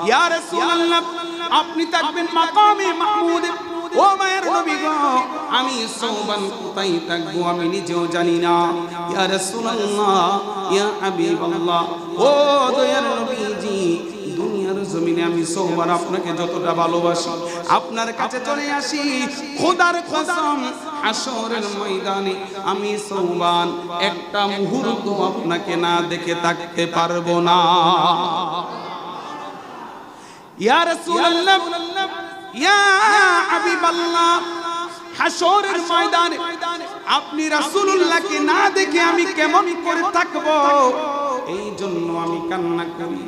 ইয়া রাসূলুল্লাহ, আপনি থাকবেন মাকামে মাহমুদে। ও মায়ের নবী গো, আমি সওবান কোথায় থাকবো আমি নিজেও জানি না। ইয়া রাসূলুল্লাহ, ইয়া হাবিবাল্লাহ, ও দয়ার নবীজি, দুনিয়ার জমিনে আমি সওবান আপনাকে যতটা ভালোবাসি, আপনার কাছে চলে আসি, খোদার কসম, হাসরের ময়দানে আমি সওবান একটা মুহূর্ত আপনাকে না দেখে থাকতে পারবো না। ইয়া রাসূলুল্লাহ, ইয়া হাবিবাল্লাহ, হাসরের ময়দানে আপনি রাসূলুল্লাহকে না দেখে আমি কেমন করে থাকবো, এই জন্য আমি কান্না করি।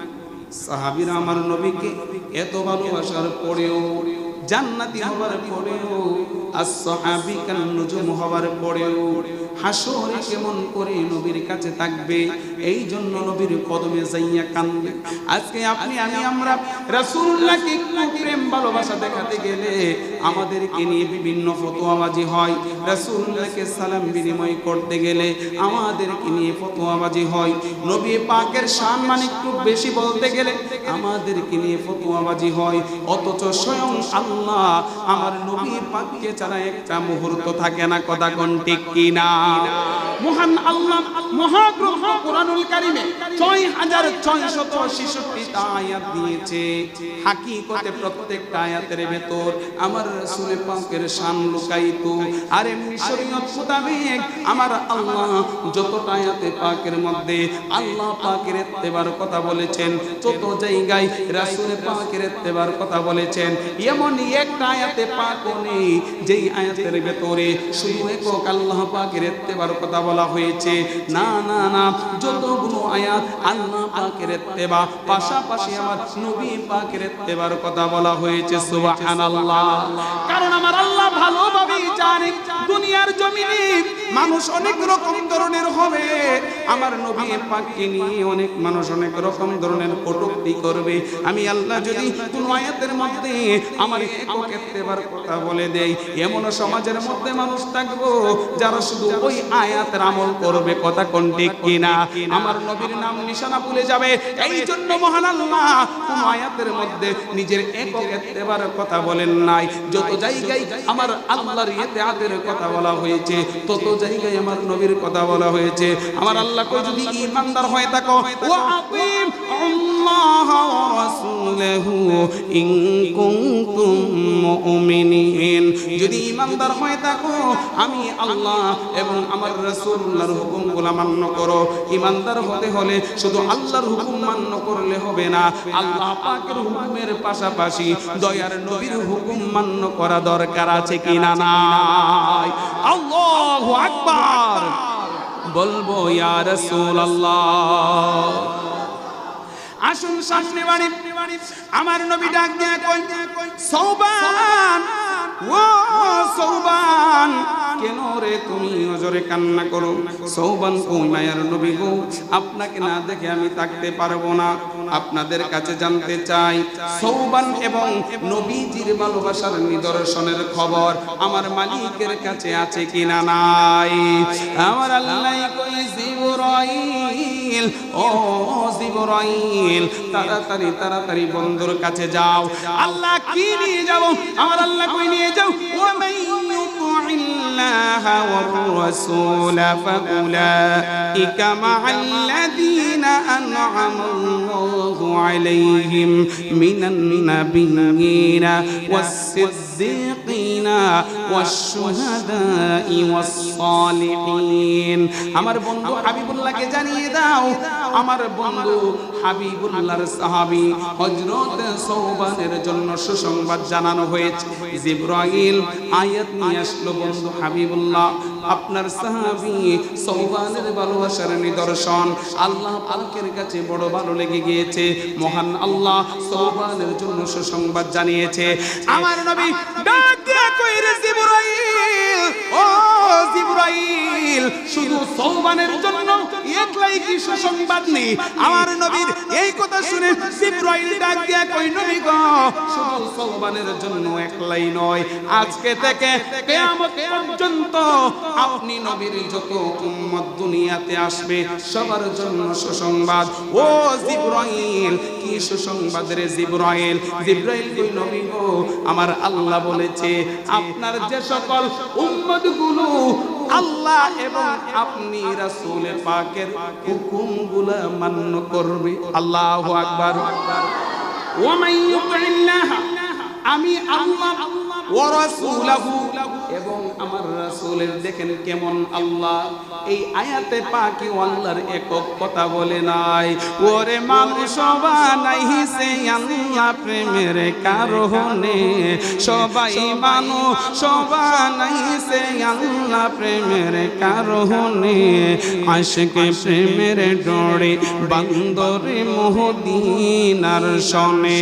সাহাবীরা আমার নবীকে এত ভালোবাসার পরেও, জান্নাতি হবার পরেও, as-সাহাবী কান নুজুম হবার পরেও হাসরে কেমন করে নবীর কাছে থাকবে, এই জন্য নবীর কদমে যাইয়া কান্দে। আজকে আপনি আমি আমরা রাসূলুল্লাহকে একটু প্রেম ভালোবাসা দেখাতে গেলে আমাদেরকে নিয়ে বিভিন্ন ফতোয়াবাজি হয়, রাসূলুল্লাহকে সালাম বিনিময় করতে গেলে আমাদেরকে নিয়ে ফতোয়াবাজি হয়, নবী পাকের সম্মান একটু বেশি বলতে গেলে আমাদেরকে নিয়ে ফতোয়াবাজি হয়। অথচ স্বয়ং আল্লাহ আমার নবী পাককে ছাড়া একটা মুহূর্ত থাকে না। কথা কোন ঠিক কিনা? মহান আল্লাহ মহাগ্রন্থ কুরআনুল কারীমে 6666 আয়াত দিয়েছে। হাকিকতে প্রত্যেকটা আয়াতের ভেতর আমার রাসূল পাকের শান লুকায়িত। আর এমনি শরীয়ত মোতাবেক আমার আল্লাহ যতটা আয়াতে পাকের মধ্যে আল্লাহ পাকের ইত্তেবার কথা বলেছেন, যত জায়গায় রাসূল পাকের ইত্তেবার কথা বলেছেন, এমন একটা আয়াতে পাক নেই যেই আয়াতের ভেতরে শুধু একক আল্লাহ পাকের ইত্তেবার কথা বলা হয়েছে। না না না, যতগুলো আয়াত আল্লাহ পাকের ইত্তেবা, পাশাপাশি আমার নবী পাকের ইত্তেবার কথা বলা হয়েছে। সুবহানাল্লাহ। কারণ আমার আল্লাহ ভালোভাবেই জানে দুনিয়ার জমিনে মানুষ অনেক রকম ধরনের হবে, আমার নবী পাককে নিয়ে অনেক মানুষ অনেক রকম ধরনের কটূক্তি করবে। আমি আল্লাহ যদি কোন আয়াতের মধ্যে আমার একক ইত্তেবার কথা বলে দেই, এমন সমাজের মধ্যে মানুষ থাকবো যারা শুধু ওই আয়াতের আমল করবে। কথা কোন ঠিক কিনা? আমার নবীর নাম নিশানা ভুলে যাবে। এই জন্য মহান আল্লাহ কোন আয়াতের মধ্যে নিজের একক ইত্তেবার কথা বলেন নাই। যত জায়গায় আমার আল্লাহর ইতিআতের কথা বলা বলা হয়েছে, তত জায়গায় আমার নবীর কথা বলা হয়েছে। আমার আল্লাহ কই যদি ঈমানদার হয়ে থাকো, ওয়া আতিম আল্লাহ ওয়া রাসূলহু ইন কুনতুম মুমিনিন, যদি ঈমানদার হয়ে থাকো আমি আল্লাহ এবং আমার রাসূলুল্লাহর হুকুমগুলো মান্য করো। ঈমানদার হতে হলে শুধু আল্লাহর হুকুম মান্য করলে হবে না, আল্লাহ পাকের হুকুমের পাশাপাশি দয়ার নবীর হুকুম মান্য করা দরকার আছে কিনা নাই? আল্লাহু আকবার বলবো ইয়া রাসূলুল্লাহ। আসুন সামনে বাড়ি, আমার নবী ডাক দিয়ে কই, সওবান ও সওবান, কেন রে তুমি নজরে কান্না করো? সওবান কই মায়ার নবী গো, আপনাকে না দেখে আমি থাকতে পারবো না। আপনাদের কাছে জানতে চাই, সওবান এবং নবীজির ভালোবাসার নিদর্শনের খবর আমার মালিকের কাছে আছে কিনা নাই? আমার আল্লাহ কই জিবরাইল, ও জিবরাইল তাড়াতাড়ি তাড়াতাড়ি বন্ধুর কাছে যাও। আল্লাহ কি নিয়ে যাব? আমার আল্লাহ কই নিয়ে যাও, ওয়া মান ইউতি'িল্লাহা ওয়ার রাসূল ফাউলাইকা মা'আল্লাযীনা আন'আমাল্লাহু আলাইহিম মিনান নাবিয়্যিনা ওয়াস-সিদ্দীকিনা ওয়াশ-শুহাদা'i ওয়াস-সালিহিন। আমার বন্ধু হাবিবুল্লাহকে জানিয়ে দাও, আমার বন্ধু হাবিবুল্লাহর সাহাবী হযরত সওবানের জন্য সুসংবাদ জানানো হয়েছে। জিবরাইল আয়াত নিয়ে আসলো, বন্ধু হাবিবুল্লাহ আপনার সাহাবী সওবানের ভালোবাসার নিদর্শন আল্লাহ পাকের কাছে বড় ভালো লেগে গিয়েছে। মহান আল্লাহ সওবানের জন্য সুসংবাদ জানিয়েছে। আমার নবী ডাক দিয়ে কই, রে জিবরাইল, ও জিবরাইল, শুধু সওবানের জন্য একলাই কি সুসংবাদ নেই? আমার নবীর এই কথা শুনে জিবরাইল ডাক দিয়ে কই, নবী গো, শুধু সওবানের জন্য একলাই নয়, আজকে থেকে কিয়ামত পর্যন্ত আপনি নবীর যত উম্মত দুনিয়াতে আসবে সবার জন্য সুসংবাদ। ও জিবরাইল, কি সুসংবাদ রে জিবরাইল? জিবরাইল কই, নবী গো, আমার আল্লাহ বলেছে আপনার যে সকল উম্মতগুলো আল্লাহ এবং আপনি রাসূল পাকের হুকুমগুলো মান্য করবে। আল্লাহু আকবার। ওয়া মান ইউতি'িল্লাহ, আমি আল্লাহ ওয়া রাসূলহু এবং আমার রাসূলের, দেখেন কেমন আল্লাহ এই আয়াতে পাকে আল্লাহর একক কথা বলে নাই। ওরে মানুষ বানাইছে আল্লাহ প্রেমের কারণে, সবাই মানুষ বানাইছে আল্লাহ প্রেমের কারণে, আশিকে প্রেমের ডোরে বান্দরে মদিনার শনে,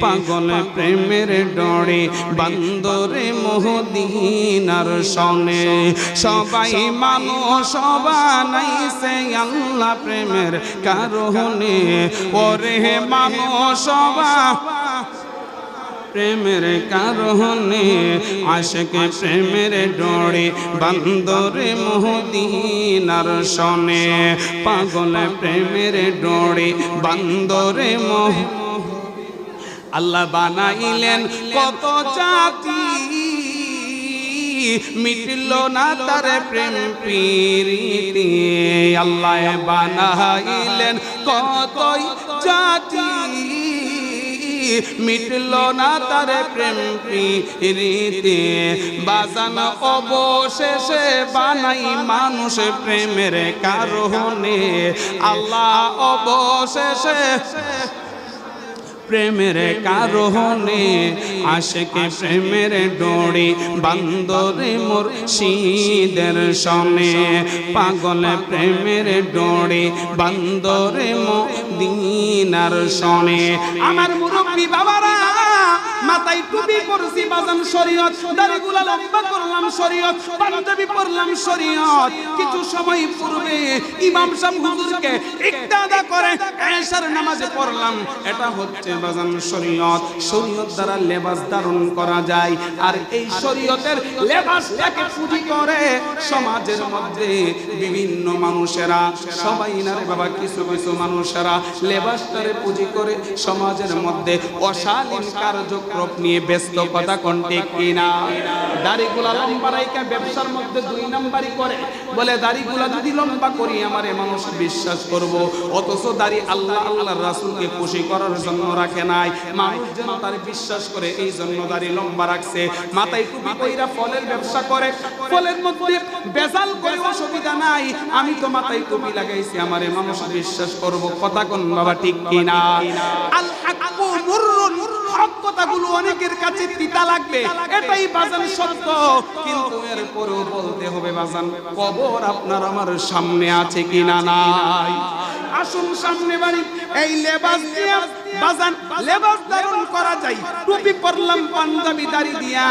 পাগল প্রেমের ডোরে বান্দরে মদিনার শনে, সবাই মানুষ বানাইছে আল্লাহ প্রেমের কারণে, ওরে মানুষ প্রেমের কারণে, আশিকে প্রেমের ডোরে বান্দরে মদিনার শনে, পাগল প্রেমের ডোরে বান্দরে আল্লাহ বানাইলেন কত জাতি, মিটল না তার প্রেম প্রীতি। আল্লাহ বানাইলেন কত জাতি, মিটল না তার প্রেম প্রীতি। বাজান অবশেষে বানাই মানুষ প্রেমের কারণে, আল্লাহ অবশেষে প্রেমের কারণে, আশিকে প্রেমের ডোরে বান্দরে মুর্শিদের শনে, পাগল প্রেমের ডোরে বান্দরে মদিনার শনে। আমার মুরব্বী বাবারা, মাথায় টুপি পরছি বাজান শরীয়ত, দাড়িগুলা লম্বা করলাম শরীয়ত, পাঞ্জাবি পরলাম শরীয়ত। কিছু সময় পূর্বে ইমাম সাহেব হুজুরকে ইক্তাদা করে এশার নামাজে পড়লাম, এটা হচ্ছে বাজান শরীয়ত। শরীয়ত দ্বারা লেবাস ধারণ করা যায়, আর এই শরীয়তের লেবাসটাকে পুঁজি করে সমাজের মধ্যে বিভিন্ন মানুষেরা, সবাই না রে বাবা, কিছু কিছু মানুষেরা লেবাসটারে পুঁজি করে সমাজের মধ্যে অশালীন কার্যক্রম চক্র নিয়ে ব্যস্ত, কথা কোন ঠিক কিনা? দাড়িগুলা লম্বা রাইখা ব্যবসার মধ্যে 2 নাম্বারই করে, বলে দাড়িগুলা যদি লম্বা করি আমারে মানুষ বিশ্বাস করব, অথচ দাড়ি আল্লাহ আল্লাহর রাসূলকে খুশি করার জন্য রাখে নাই, মানুষ যেন তার বিশ্বাস করে এই জন্য দাড়ি লম্বা রাখছে। মাথায় টুপি কইরা ফলের ব্যবসা করে, ফলের মধ্যে বেজাল করে অসুবিধা নাই, আমি তো মাথায় টুপি লাগাইছি আমারে মানুষ বিশ্বাস করব, কথা কোন বাবা ঠিক কিনা? আল হাক্কু মুররুন, হক কথাগুলো অনেকের কাছে তিতা লাগবে, এটাই বাজান সত্য, কিন্তু এরপরেও বলতে হবে বাজান, কবর আপনার আমার সামনে আছে কিনা নাই? আসুন সামনে বাড়ি, এই লেবাস দিয়া বাজান লেবাস ধারণ করা যায়, টুপি পরলাম পাঞ্জাবি দাড়ি দিয়া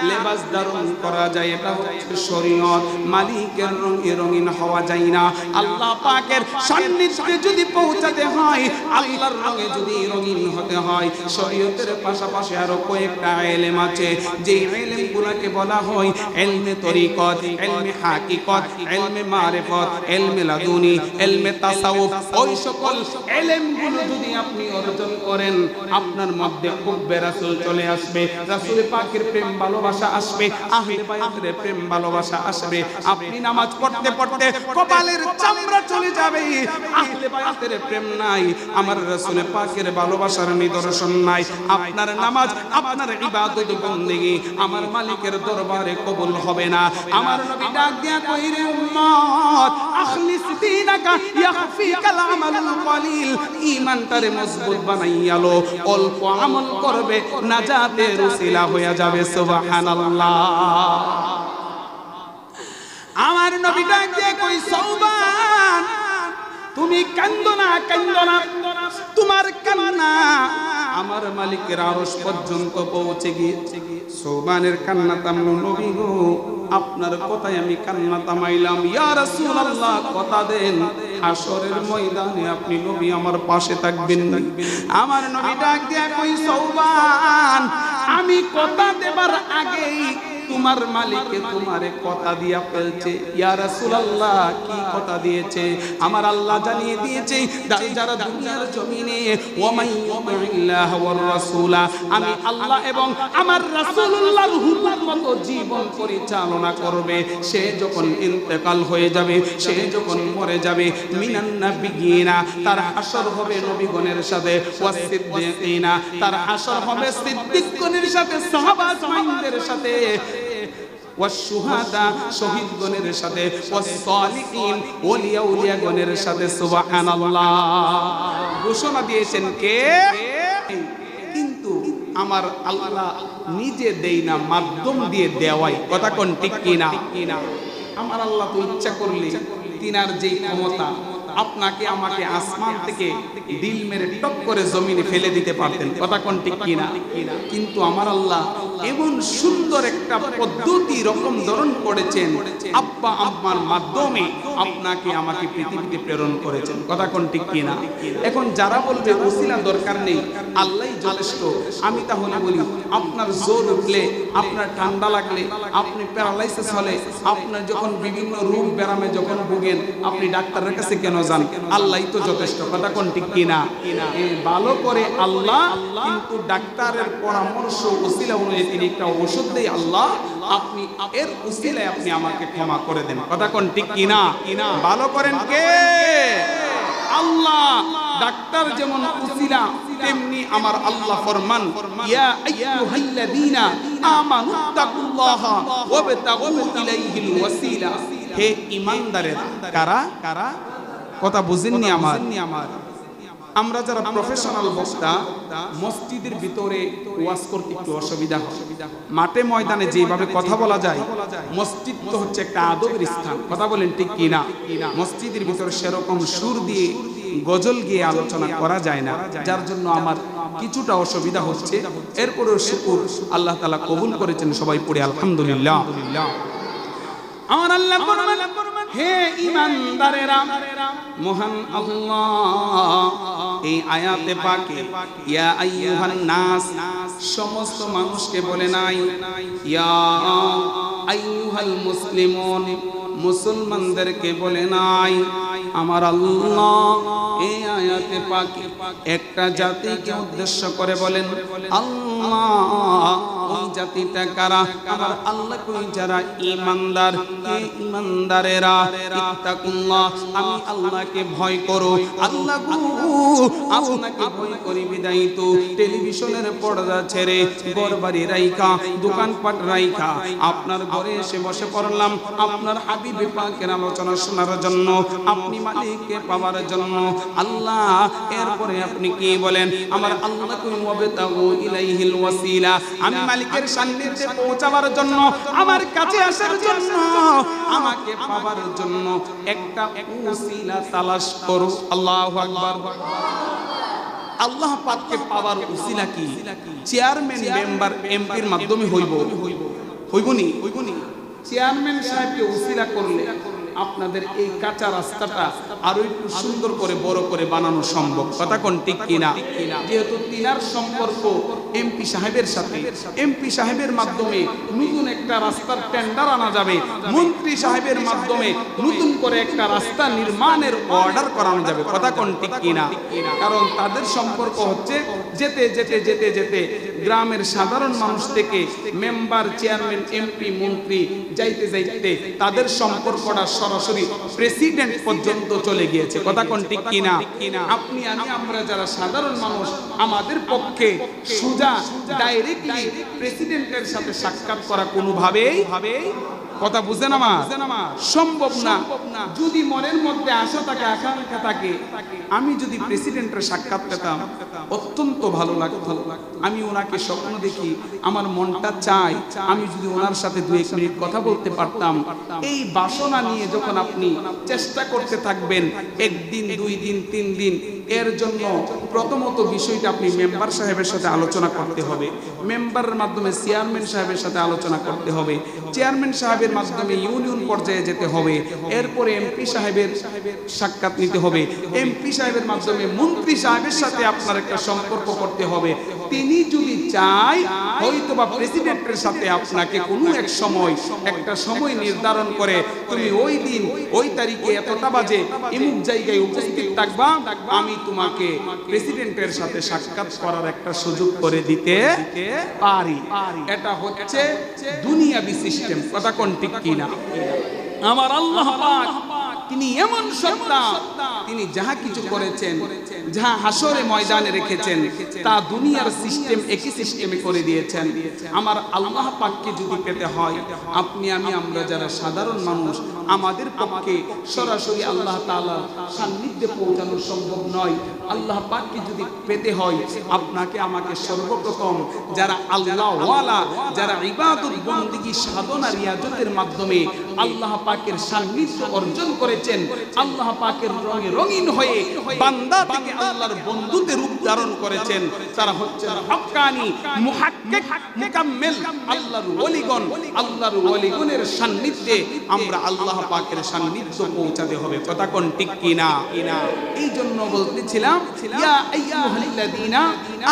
লেবাস ধারণ করা যায়, এটা হচ্ছে শরীয়ত। মালিকের রঙে রঙিন হওয়া যায় না, আল্লাহ পাকের সান্নিধ্যে যদি পৌঁছাতে হয়, আল্লাহর রঙে যদি রঙিন হতে হয়, শরীয়তের পাশাপাশি আরো কয়েকটা ইলম আছে, যে ইলমগুলোকে বলা হয় ইলমে তরিকত, ইলমে হাকিকত, ইলমে মারিফত, ইলমে লাদুনি, ইলমে তাসাউফ। ওই সকল ইলমগুলো যদি আপনি অর্জন করেন, আপনার মধ্যে হুব্বে রাসূল চলে আসবে, রাসূল পাকের প্রেম ভালোবাসা আসবে, আহলে বাইতের প্রেম ভালোবাসা আসবে। আপনি নামাজ পড়তে পড়তে কপালের চামড়া চলে যাবে, আহলে বাইতের প্রেম নাই, আমার রাসূল পাকের ভালোবাসার নিদর্শন নাই, আপনার নামাজ, আপনার ইবাদত বন্দেগী আমার মালিকের দরবারে কবুল হবে না। আমার নবী ডাক দিয়া কই, রে উম্মত, আখলিস দীনাকা ইয়াখফিকাল আমালুল কলিল, ঈমানটারে মজবুত বানাইয়ালো, অল্প আমল করবে, নাজাতের উসিলা হয়ে যাবে। সুবহানাল্লাহ। আমার নবী ডাক দিয়ে কই, সওবান, তুমি কান্দো না, কান্দো না, তোমার কান্না আমার মালিকের আরশ পর্যন্ত পৌঁছে গিয়েছে। সওবানের কান্না থামলো, নবী গো আপনার কথায় আমি কান্না থামাইলাম, ইয়া রাসূলুল্লাহ কথা দেন হাসরের ময়দানে আপনি নবী আমার পাশে থাকবেন। আমার নবী ডাক দিয়া কই, সওবান, আমি কথা দেবার আগেই তোমার মালিকে তোমারে কথা দিয়া ফেলছে। ইয়া রাসূলুল্লাহ কি কথা দিয়েছে? আমার আল্লাহ জানিয়ে দিয়েছে, যারা দুনিয়ার জমিনে ওয়ামাই ইউতিল্লাহ ওয়ার রাসূলা, আমি আল্লাহ এবং আমার রাসূলুল্লাহর হুকুম মতো জীবন পরিচালনা করবে, সে যখন ইন্তেকাল হয়ে যাবে, সে যখন মরে যাবে, মিনান নাবিয়িনা, তার হাসর হবে নবীগণের সাথে, ওয়াস সিদ্দিকিনা, তার হাসর হবে সিদ্দিকগণের সাথে, সাহাবা আজমাইনদের সাথে, ওয়াসশুহাদা, শহীদগণের সাথে, ওয়াসসালিহিন, ওলিয়া উলিয়াগণের সাথে। সুবহানাল্লাহ। ঘোষণা দিয়েছেন কে? কিন্তু আমার আল্লাহ নিজে দেই না, মাধ্যম দিয়ে দেওয়াই, কথা কোন ঠিক কিনা? আমার আল্লাহ তো ইচ্ছা করলে তিনার যেই ক্ষমতা, আপনাকে আমাকে আসমান থেকে দিল মেরে টপ করে জমিনে ফেলে দিতে পারতেন, কথা কোন ঠিক কিনা? কিন্তু আমার আল্লাহ এমন সুন্দর একটা পদ্ধতি রকম ধরন করেছেন, আব্বা আম্মার মাধ্যমে আপনাকে আমাকে পৃথিবীতে প্রেরণ করেছেন, কথা কোন ঠিক কিনা? এখন যারা বলবে ওসিলা দরকার নেই, আল্লাহই যথেষ্ট, আমি তাহলে বলি, আপনার জ্বর উঠলে, আপনার ঠান্ডা লাগলে, আপনি প্যারালাইসিস হলে, আপনার যখন বিভিন্ন রোগ ব্যারামে যখন ভোগেন, আপনি ডাক্তারের কাছে কেন যান? আল্লাহই তো যথেষ্ট, কথা কোন ঠিক কিনা? ভালো করে আল্লাহ, কিন্তু ডাক্তারের পরামর্শ ওসিলা অনুযায়ী তিনি একটা ওষুধ দেয়, আল্লাহ আপনি এর উসিলায় আপনি আমাকে ক্ষমা করে দেন, কথা কোন ঠিক কিনা? ভালো করেন কে? আল্লাহ। ডাক্তার যেমন উসিলা, তেমনি আমার আল্লাহ ফরমান, ইয়া আইয়ুহাল্লাযীনা আমানুত্তাকুল্লাহা ওয়াবতাগু ইলাইহিল ওয়াসিলা, হে ঈমানদারেরা। কারা কারা? কথা বুঝেননি আমার? আমরা যারা প্রফেশনাল বক্তা, মসজিদের ভিতরে ওয়াজ করতে একটু অসুবিধা হয়, মাঠে ময়দানে যেভাবে কথা বলা যায়, মসজিদ তো হচ্ছে একটা আদবের স্থান, কথা বলেন ঠিক কিনা? মসজিদের ভিতরে সেরকম সুর দিয়ে গজল গিয়ে আলোচনা করা যায় না, যার জন্য আমার কিছুটা অসুবিধা হচ্ছে। এরপরেও শুকর, আল্লাহ তাআলা কবুল করেছেন, সবাই পড়ে আলহামদুলিল্লাহ। আমার আল্লাহ ফরমান, হে ঈমানদারেরা, মহান আল্লাহ এই আয়াতে পাকে ইয়া আইয়ুহান নাস, সমস্ত মানুষকে বলে নাই, ইয়া আইয়ুহাল মুসলিমুন, মুসলমানদেরকে বলে নাই। আমার আল্লাহ এই আয়াতে পাক একটা জাতিকে উদ্দেশ্য করে বলেন, আল্লাহ ওই জাতিটা কারা? আমার আল্লাহ কই যারা ঈমানদার, হে ঈমানদারেরা ইত্তাকুল্লাহ, আমি আল্লাহকে ভয় করো। আল্লাহ গো আপনাকে ভয় করি বিদায় তো টেলিভিশনের পর্দা ছেড়ে ঘরবাড়ি রাইখা দোকানপাট রাইখা আপনার ঘরে এসে বসে পড়লাম আপনার হাবিবে পাকের আলোচনা শোনার জন্য, আপনি মালিককে পাওয়ার জন্য। আল্লাহ এরপরে আপনি কি বলেন? আমার আল্লাহ কই ওয়াবতাগু ইলাইহিল ওয়াসিলা, আমি মালিকের সান্নিধ্যে পৌঁছাবার জন্য, আমার কাছে আসার জন্য, আমাকে পাওয়ার জন্য একটা ওসিলা তালাশ করো। আল্লাহু আকবার। আল্লাহ পাককে পাওয়ার ওসিলা কি? চেয়ারম্যান মেম্বার এমপির মাধ্যমে হইবনি। চেয়ারম্যান সাহেবকে ওসিলা করলে আপনাদের এই কাঁচা রাস্তাটা আরো একটু সুন্দর করে বড় করে বানানো সম্ভব। কথা কোন ঠিক কিনা? যেহেতু তিনার সম্পর্ক এমপি সাহেবের সাথে, এমপি সাহেবের মাধ্যমে নতুন একটা রাস্তার টেন্ডার আনা যাবে, মন্ত্রী সাহেবের মাধ্যমে নতুন করে একটা রাস্তা নির্মাণের অর্ডার করানো যাবে। কথা কোন ঠিক কিনা? কারণ তাদের সম্পর্ক হচ্ছে যেতে যেতে যেতে যেতে গ্রামের সাধারণ মানুষ থেকে মেম্বার, চেয়ারম্যান, এমপি, মন্ত্রী যাইতে যাইতে তাদের সম্পর্কটা সরাসরি প্রেসিডেন্ট পর্যন্ত চলে গিয়েছে। কথা কোন ঠিক কিনা? আপনি আমি আমরা যারা সাধারণ মানুষ, আমাদের পক্ষে সোজা ডাইরেক্টলি প্রেসিডেন্টের সাথে সাক্ষাৎ করা কোনোভাবেই কথা বুঝেন আমার সম্ভব না। যদি মনের মধ্যে আশা থাকে, আকাঙ্ক্ষা থাকে, আমি যদি প্রেসিডেন্টের সাক্ষাৎ পেতাম অত্যন্ত ভালো লাগতো। আমি ওনাকে স্বপ্ন দেখি, আমার মনটা চায় আমি যদি ওনার সাথে 2-1 মিনিট কথা বলতে পারতাম। এই বাসনা নিয়ে যখন আপনি চেষ্টা করতে থাকবেন 1 দিন 2 দিন 3 দিন, এর জন্য প্রথমত বিষয়টা আপনি মেম্বার সাহেবের সাথে আলোচনা করতে হবে, মেম্বারের মাধ্যমে চেয়ারম্যান সাহেবের সাথে আলোচনা করতে হবে, চেয়ারম্যান সাহেবের মাধ্যমে ইউনিয়ন পর্যায়ে যেতে হবে, এরপরে এমপি সাহেবের সাক্ষাৎ নিতে হবে, এমপি সাহেবের মাধ্যমে মন্ত্রী সাহেবের সাথে আপনার একটা সম্পর্ক করতে হবে। তিনি যদি চায় হয়তোবা প্রেসিডেন্টের সাথে আপনাকে কোনো এক সময় একটা সময় নির্ধারণ করে তুমি ওই দিন ওই তারিখে এতটা বাজে এমুক জায়গায় উপস্থিত থাকবা, আমি তোমাকে প্রেসিডেন্টের সাথে সাক্ষাৎ করার একটা সুযোগ করে দিতে পারি। এটা হচ্ছে দুনিয়াবি সিস্টেম। কথা কোন ঠিক কিনা? আমার আল্লাহ পাক তিনি এমন সত্তা, তিনি যাহা কিছু করেছেন, যাহা হাসরে ময়দানে রেখেছেন, তা দুনিয়ার সিস্টেম একই সিস্টেমে করে দিয়েছেন। আমার আল্লাহ পাককে যদি পেতে হয়, আপনি আমি আমরা যারা সাধারণ মানুষ, আমাদের পক্ষে সরাসরি আল্লাহ তাআলার সান্নিধ্যে পৌঁছানো সম্ভব নয়। আল্লাহ পাককে যদি পেতে হয়, আপনাকে আমাকে সর্বপ্রথম যারা আল্লাহ ওয়ালা, যারা ইবাদত বন্দেগী সাধনা রিয়াজতের মাধ্যমে আল্লাহ পাকের সান্নিধ্য অর্জন করেছেন, আল্লাহ পাকের রঙে রঙিন হয়ে বান্দা থেকে আল্লাহর বন্ধুতে রূপ ধারণ করেছেন, তারা হচ্ছে হক্কানি মুহাক্কিক মুকাম্মিল আল্লাহর ওলিগণ। আল্লাহর ওলিগণের সান্নিধ্যে আমরা আল্লাহ পাকের সান্নিধ্য পৌঁছাতে হবে। কথা কোন ঠিক কিনা? এই জন্য বলতেছিলাম, ইয়া আইয়ুহাল্লাযীনা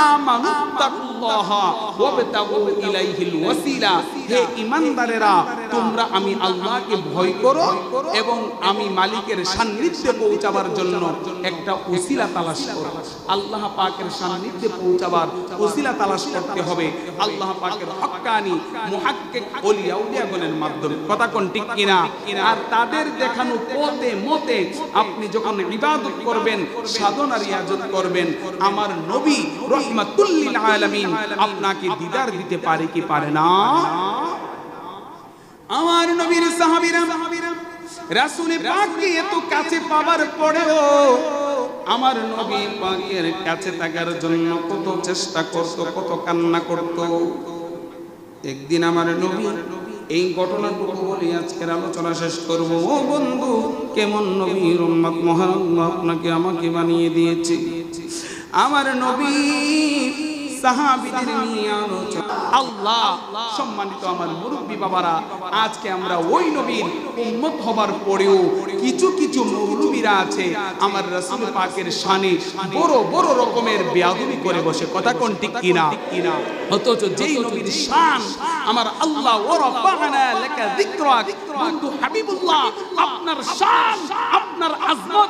আমানু তাকুল্লাহা ওয়াবতাগু ইলাইহিল ওয়াসিলা, হে ঈমানদারেরা তোমরা আমি আল্লাহকে ভয় করো এবং আমি মালিকের সান্নিধ্যে পৌঁছাবার জন্য একটা ওসিলা তালাশ করো। আল্লাহ পাকের সান্নিধ্যে পৌঁছাবার ওসিলা তালাশ করতে হবে আল্লাহ পাকের হক্কানি মুহাক্কিক ওলিয়া উলিয়াগণের মাধ্যমে। কথা কোন ঠিক কিনা? আর তাদের দেখানো পথে মতে আপনি যখন ইবাদত করবেন, সাধনা রিয়াজত করবেন, আমার নবী রাহমাতুল লিল আলামিন আপনাকে দিদার দিতে পারে কি পারে না? আমার নবীর সাহাবীরা রাসূল পাককে এত কাছে পাওয়ার পরেও আমার নবী পাকের কাছে থাকার জন্য কত চেষ্টা করত, কত কান্না করত। একদিন আমার নবী এই ঘটনাটুকু বলে আজকের আলোচনা শেষ করব। ও বন্ধু, কেমন নবীর উম্মত মহান আল্লাহ আপনাকে আমাকে বানিয়ে দিয়েছে। আমার নবী সাহাবীদের নিয়ে আলোচনা। আল্লাহ সম্মানিত আমার মুরব্বী বাবারা, আজকে আমরা ওই নবীর উম্মত হবার পরেও কিছু কিছু মৌলবীরা আছে আমার রাসূল পাকের শানে বড় বড় রকমের বেয়াদবি করে বসে। কথা কোন ঠিক কিনা? অথচ যেই নবীর শান আমার আল্লাহ ওয়া রাফা'না লাকা যিকরাক, বন্ধু হাবিবুল্লাহ, আপনার শান, আপনার আজমত,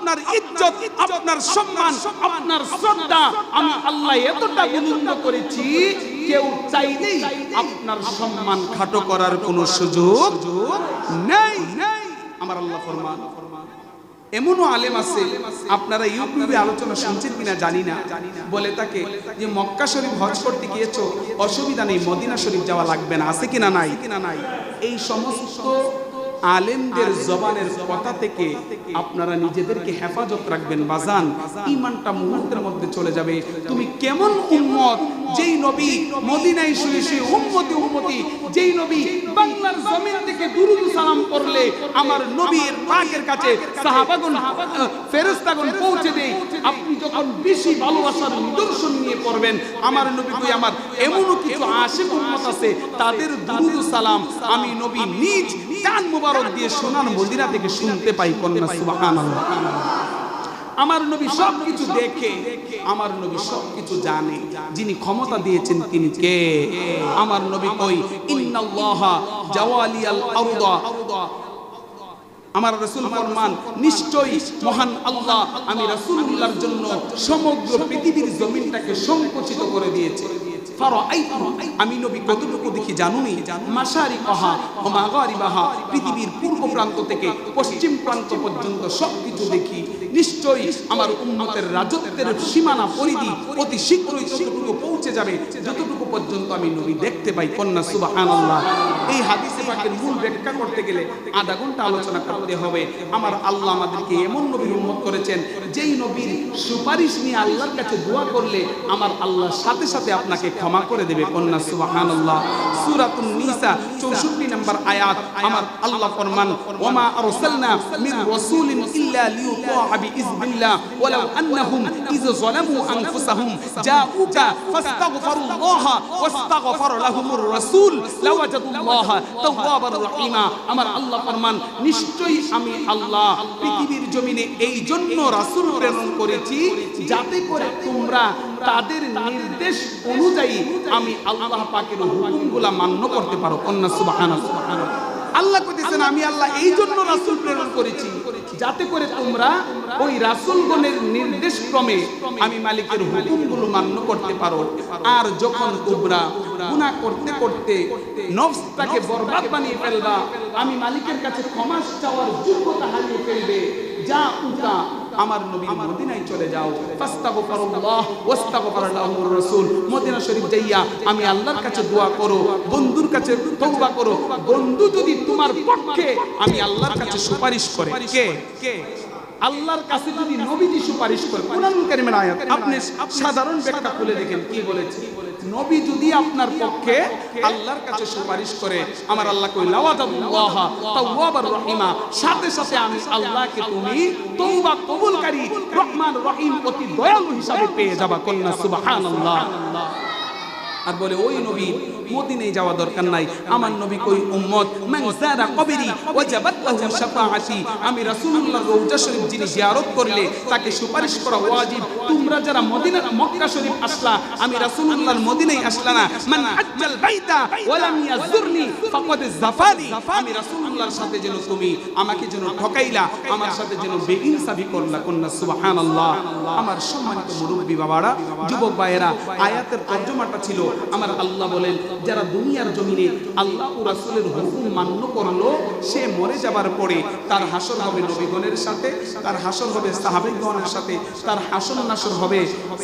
আপনার ইজ্জত, আপনার সম্মান, আপনার শ্রদ্ধা আমি আল্লাহ এতটা বুলন্দ করেছি, কেউ চাইলেই আপনার সম্মান খাটো করার কোনো সুযোগ নেই। আমার আল্লাহ ফরমান। এমনও আলেম আছে, আপনারা ইউটিউবে আলোচনা শুনছেন কিনা জানি না, বলে তাকে যে মক্কা শরীফ হজ করতে গিয়েছো, অসুবিধা নেই, মদিনা শরীফ যাওয়া লাগবে না, আছে কিনা নাই? এই সমস্ত আলেমদের জবানের কথা থেকে আপনারা নিজেদেরকে হেফাজত রাখবেন বাজান, ঈমানটা মুহূর্তের মধ্যে চলে যাবে। তুমি কেমন উম্মত, যেই নবী মদিনায় শুয়ে শুয়ে উম্মতি উম্মতি, যেই নবী বাংলার জমিন থেকে দুরূদ সালাম করলে আমার নবীর পাকের কাছে সাহাবাগণ ফেরেশতাগণ পৌঁছে দেয়, আপনি যখন বেশি ভালোবাসার নিদর্শন নিয়ে পড়বেন আমার নবী কই, আমার এমনও কিছু আশিক উম্মত আছে তাদের দুরূদ সালাম আমি নবী নিজ কান মুবারক দিয়ে সোনার মদিনা থেকে শুনতে পাই। কন্যা সুবহানাল্লাহ। আমার নবী সবকিছু দেখে, আমার নবী সবকিছু জানে। যিনি ক্ষমতা দিয়েছেন তিনি কে? আমার নবী কই ইন্নাল্লাহা জাওয়ালিয়াল আরদা, আমার রাসূল ফরমান নিশ্চয়ই মহান আল্লাহ আমি রাসূলুল্লাহর জন্য সমগ্র পৃথিবীর জমিনটাকে সংকুচিত করে দিয়েছে। আমি নবী কতটুকু দেখি জানুনি? মাশারিকাহা ওয়া মাগারিবাহা, পৃথিবীর পূর্ব প্রান্ত থেকে পশ্চিম প্রান্ত পর্যন্ত সবকিছু দেখি। নিশ্চয়ই আমার উম্মতের রাজত্বের সীমানা পরিধি অতি শীঘ্রই ততটুকু পৌঁছে যাবে যতটুকু পর্যন্ত আমি নবী দেখতে পাই। কন্যা সুবহানাল্লাহ। এই হাদিসে পাকের মূল ব্যাখ্যা করতে গেলে আধা ঘন্টা আলোচনা করতে হবে। আমার আল্লাহ আমাদেরকে এমন নবীর উম্মত করেছেন যেই নবীর সুপারিশ নিয়ে আল্লাহর কাছে দোয়া করলে আমার আল্লাহ সাথে সাথে আপনাকে ক্ষমা করে দেবে। কন্যা সুবহানাল্লাহ। সূরাতুন নিসা 64 নম্বর আয়াত, আমার আল্লাহ ফরমান ওয়ামা আরসালনা মির রাসূলিন ইল্লা লিয়ুতাআ বিইজনিল্লাহ ওয়ালাউ আন্নাহুম ইয যালামু আনফুসাহুম জাউকা ফাস্তাগফিরুল্লাহা ওয়াস্তাগফার লাহুমুর রাসূল লাওয়াজাদুল্লাহা তাওয়াবার রহিমা। আমার আল্লাহ ফরমান নিশ্চয়ই আমি আল্লাহ পৃথিবীর জমিনে এই জন্য রাসূল প্রেরণ করেছি যাতে করে তোমরা তাদের নির্দেশ অনুযায়ী আমি আল্লাহ পাকের হুকুমগুলো মান্য করতে পারো। কন্যা সুবহানাল্লাহ। আল্লাহ কইতেছেন আমি আল্লাহ এই জন্য রাসূল প্রেরণ করেছি যাতে করে তোমরা ওই রাসূলগণের নির্দেশ ক্রমে আমি মালিকের হুকুমগুলো মান্য করতে পারো। আর যখন তোমরা গুনাহ করতে করতে নফসটাকে বরবাদ বানিয়ে ফেলবা, আমি মালিকের কাছে ক্ষমা চাওয়ার যোগ্যতা হারিয়ে ফেলবে, যা উতা আমার নবী মদিনায় চলে যাও, ফাস্তাগফিরুল্লাহ ওয়াস্তাগফার লাহুর রাসূল। মদিনা শরীফ যাইয়া আমি আল্লাহর কাছে দোয়া করো, বন্ধুর কাছে তওবা করো। বন্ধু যদি তোমার পক্ষে আমি আল্লাহর কাছে সুপারিশ করে, কে? আল্লাহর কাছে যদি নবীজি সুপারিশ করে, কোরআনুল কারীমের আয়াত আপনি সাধারণ ব্যাখ্যা খুলে দেখেন কি বলেছে। নবী যদি আপনার পক্ষে আল্লাহর কাছে সুপারিশ করে, আমার আল্লাহ কই লাওয়াজাদুল্লাহ তাওয়াবার রহিমা, সাথে সাথে আমি আল্লাহকে তুমি তওবা কবুলকারী রহমান রহিম অতি দয়ালু হিসাবে পেয়ে যাবা। কন্যা সুবহানাল্লাহ। আর বলে ওই নবী মদিনায় যাওয়া দরকার নাই। আমার নবী কই উম্মত মান যারা কবরি ওয়াজাবাত লাহু শাফাআতি, আমি রাসূলুল্লাহর রওজা শরীফ যিনি জিয়ারত করলে তাকে সুপারিশ করা ওয়াজিব। তোমরা যারা মদিনা মক্কা শরীফ আসলা, আমি রাসূলুল্লাহর মদিনায় আসলা না, মান আজ্জাল বাইতা ওয়া লাম ইয়াজুরনি ফাকাদ জাফানি, আমি রাসূলুল্লাহর সাথে যেন তুমি আমাকে যেন ঠকাইলা, আমার সাথে যেন বেইনসাফি করলা। কন্যা সুবহানাল্লাহ। আমার সম্মানিত মুরব্বি বাবারা, যুবক ভাইয়েরা, আয়াতের তরজমাটা ছিল আমার আল্লাহ বলেন যারা দুনিয়ার জমিনে আল্লাহ ও রাসূলের হুকুম মান্য করলো, সে মরে যাবার পরে তার হাসর হবে নবীগণের সাথে, তার হাসর হবে সাহাবীগণের সাথে, তার হাসর নাসর হবে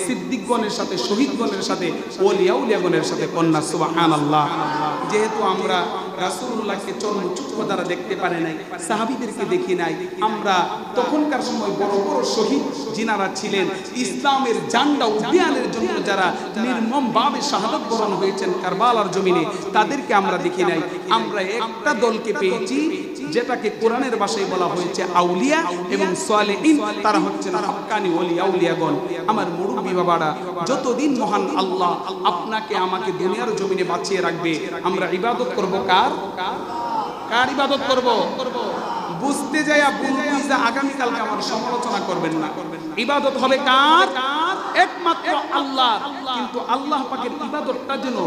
সিদ্দিকগণের সাথে, শহীদগণের সাথে, ওলিয়া উলিয়াগণের সাথে। কন্যা সুবহানাল্লাহ। যেহেতু আমরা রাসূলুল্লাহকে চক্ষু দ্বারা দেখতে পারি নাই, সাহাবীদেরকে দেখি নাই, আমরা তখনকার সময় বড় বড় শহীদ যিনারা ছিলেন, ইসলামের জান্ডা উদ্যানের জন্য যারা নির্মমভাবে শাহাদাত বরণ হয়েছেন কারবালার জমিনে, তাদেরকে আমরা দেখি নাই। আমরা একটা দলকে পেয়েছি যেটাকে কোরআনের ভাষায় বলা হয়েছে আউলিয়া এবং সালেহিন, তারা হচ্ছেন হক্কানি ওলিয়া উলিয়াগণ। আমার মুরব্বি বাবারা, যতদিন মহান আল্লাহ আপনাকে আমাকে দুনিয়ার জমিনে বাঁচিয়ে রাখবে, আমরা ইবাদত করব কার ইবাদত করব? বুঝতে যাইয়া বলবি যে আগামীকালকে আমার সমালোচনা করবেন না। ইবাদত হবে কার? একমাত্র আল্লাহ। কিন্তু আল্লাহ পাকের ইবাদতটা যেন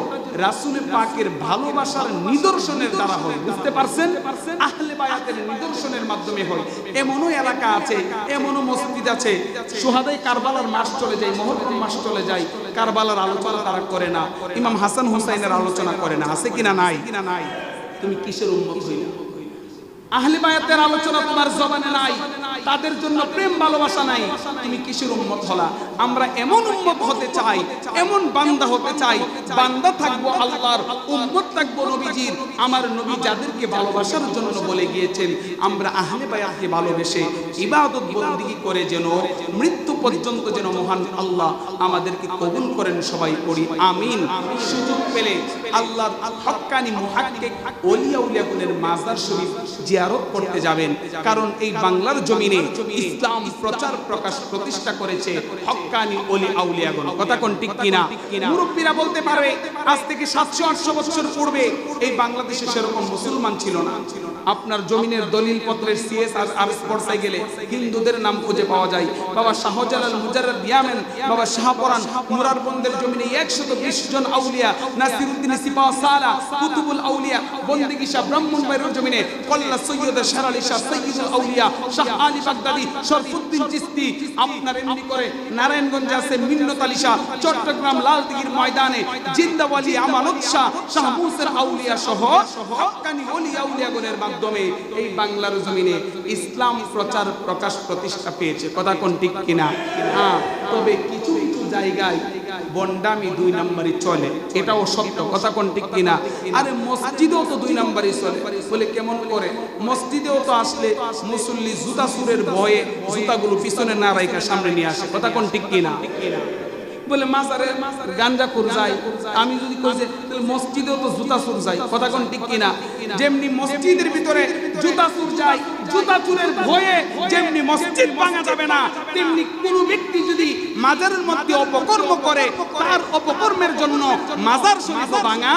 রাসূল পাকের ভালোবাসার নিদর্শনের দ্বারা হয়। বুঝতে পারছেন? আহলে বায়াতের নিদর্শনের মাধ্যমে হয়। এমনও এলাকা আছে, এমনও মসজিদ আছে, শুহাদায়ে কারবালার মাস চলে যায়, মুহররম মাস চলে যায়, কারবালার আলোচনা তারা করে না, ইমাম হাসান হুসাইনের আলোচনা করে না। আছে কিনা নাই? তুমি কিসের উম্মত হইলা? আহলে বায়াতের আলোচনা তোমার জবানে নাই, তাদের জন্য প্রেম ভালোবাসা নাই, তুমি কিসের উম্মত হলা? আমরা এমন উম্মত হতে চাই, এমন বান্দা হতে চাই, বান্দা থাকবো আল্লাহর, উম্মত থাকবো নবীজির। আমার নবী যাদেরকে ভালোবাসার জন্য বলে গিয়েছেন, আমরা আহলে বায়াতকে ভালোবেসে ইবাদত বন্দেগী করে যেন মৃত্যু পর্যন্ত যেন মহান আল্লাহ আমাদেরকে কবুল করেন। সবাই পড়ি আমিন। সুযোগ পেলে আল্লাহর হক্কানি মুহাক্কিক ওলিয়া উলিয়াগুনের মাজার শরীফ জিয়ারত করতে যাবেন, কারণ এই বাংলার জমিনে ইসলাম প্রচার প্রকাশ প্রতিষ্ঠা করেছে হক্কানি ওলি আউলিয়াগণ। কথা কোন ঠিক কিনা? মুরব্বীরা বলতে পারবে আজ থেকে 700-800 বছর পূর্বে এই বাংলাদেশে সেরকম মুসলমান ছিল না। আপনার জমিনের দলিল পত্রের সিএস আর পড়তে গেলে হিন্দুদের নাম খুঁজে পাওয়া যায়। বাবা শাহজালাল মুজাররদ ইয়ামেন, বাবা শাহপরান মুরারবন্দের জমিনে 120 জন আউলিয়া, নাসিরউদ্দিন সিপাহ সালা, কুতুবুল আউলিয়া, বন্দেগী শাহ ব্রাহ্মণবাড়ির জমিনে কল্লা সৈয়দ শেরালি শাহ সৈয়দুল আউলিয়া, শাহ আলী বাগদাদি, শরফুদ্দিন চিশতি। আপনার এমনি করে নারায়ণগঞ্জে আছে মিন্নত আলী শাহ, চট্টগ্রাম লালদিঘির ময়দানে জিন্দাওয়ালি আমানত শাহ, শাহ মুসার আউলিয়া সহ হক্কানি ওলি আউলিয়াগণের মাধ্যমে এই বাংলার জমিনে ইসলাম প্রচার প্রকাশ প্রতিষ্ঠা পেয়েছে। কথা কোন ঠিক কিনা? হ্যাঁ, তবে কিছু কিছু জায়গায় বন্ডামি 2 নম্বরই চলে, এটাও সত্য। কথা কোন ঠিক কিনা? আরে মসজিদেও তো 2 নম্বরই চলে। বলে কেমন করে? মসজিদেও তো আসলে মুসল্লি জুতা সুরের ভয়ে জুতাগুলো পিছনে না রাখা সামনে নিয়ে আসে। কথা কোন ঠিক কিনা? বলে মাজারে গাঞ্জা খুর যায়, আমি যদি কই যে তাহলে মসজিদেও তো জুতা চুর যায়। কথা কোন ঠিক কিনা? যেমনি মসজিদের ভিতরে জুতা চুর যায়, জুতা চুরের ভয়ে যেমনি মসজিদ ভাঙা যাবে না, তেমনি কোন ব্যক্তি যদি মাজারের মধ্যে অপকর্ম করে তার অপকর্মের জন্য মাজার শরীফ ভাঙা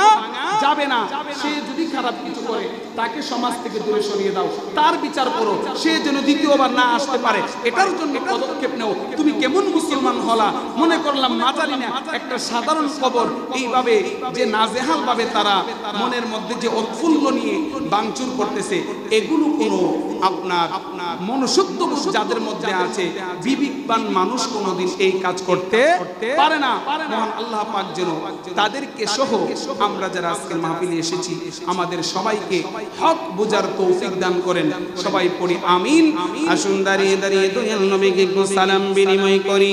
যাবে না। সে যদি খারাপ কিছু করে তাকে সমাজ থেকে দূরে সরিয়ে দাও, তার বিচার করো, সে যেন দ্বিতীয়বার না আসতে পারে, এটার জন্য পদক্ষেপ নেও। তুমি কেমন মুসলমান হলা? মনে করলাম মাজারি না, একটা সাধারণ খবর। এইভাবে যে নাজেহাল ভাবে তারা মনের মধ্যে যে উৎফুল্ল নিয়ে ভাঙচুর করতেছে, এগুলো কোনো আপনার মনুষ্যত্ববোধ যাদের মধ্যে আছে, বিবেকবান মানুষ কোনোদিন এই কাজ করতে পারে না। মহান আল্লাহ পাক যেন তাদেরকে সহ আমরা যারা আজকের মাহফিলে এসেছি আমাদের সবাইকে হক বুঝার তৌফিক দান করেন। সবাই পড়ি আমিন। আসুন দাঁড়িয়ে দাঁড়িয়ে দয়াল নবীকে সালাম বিনিময় করি।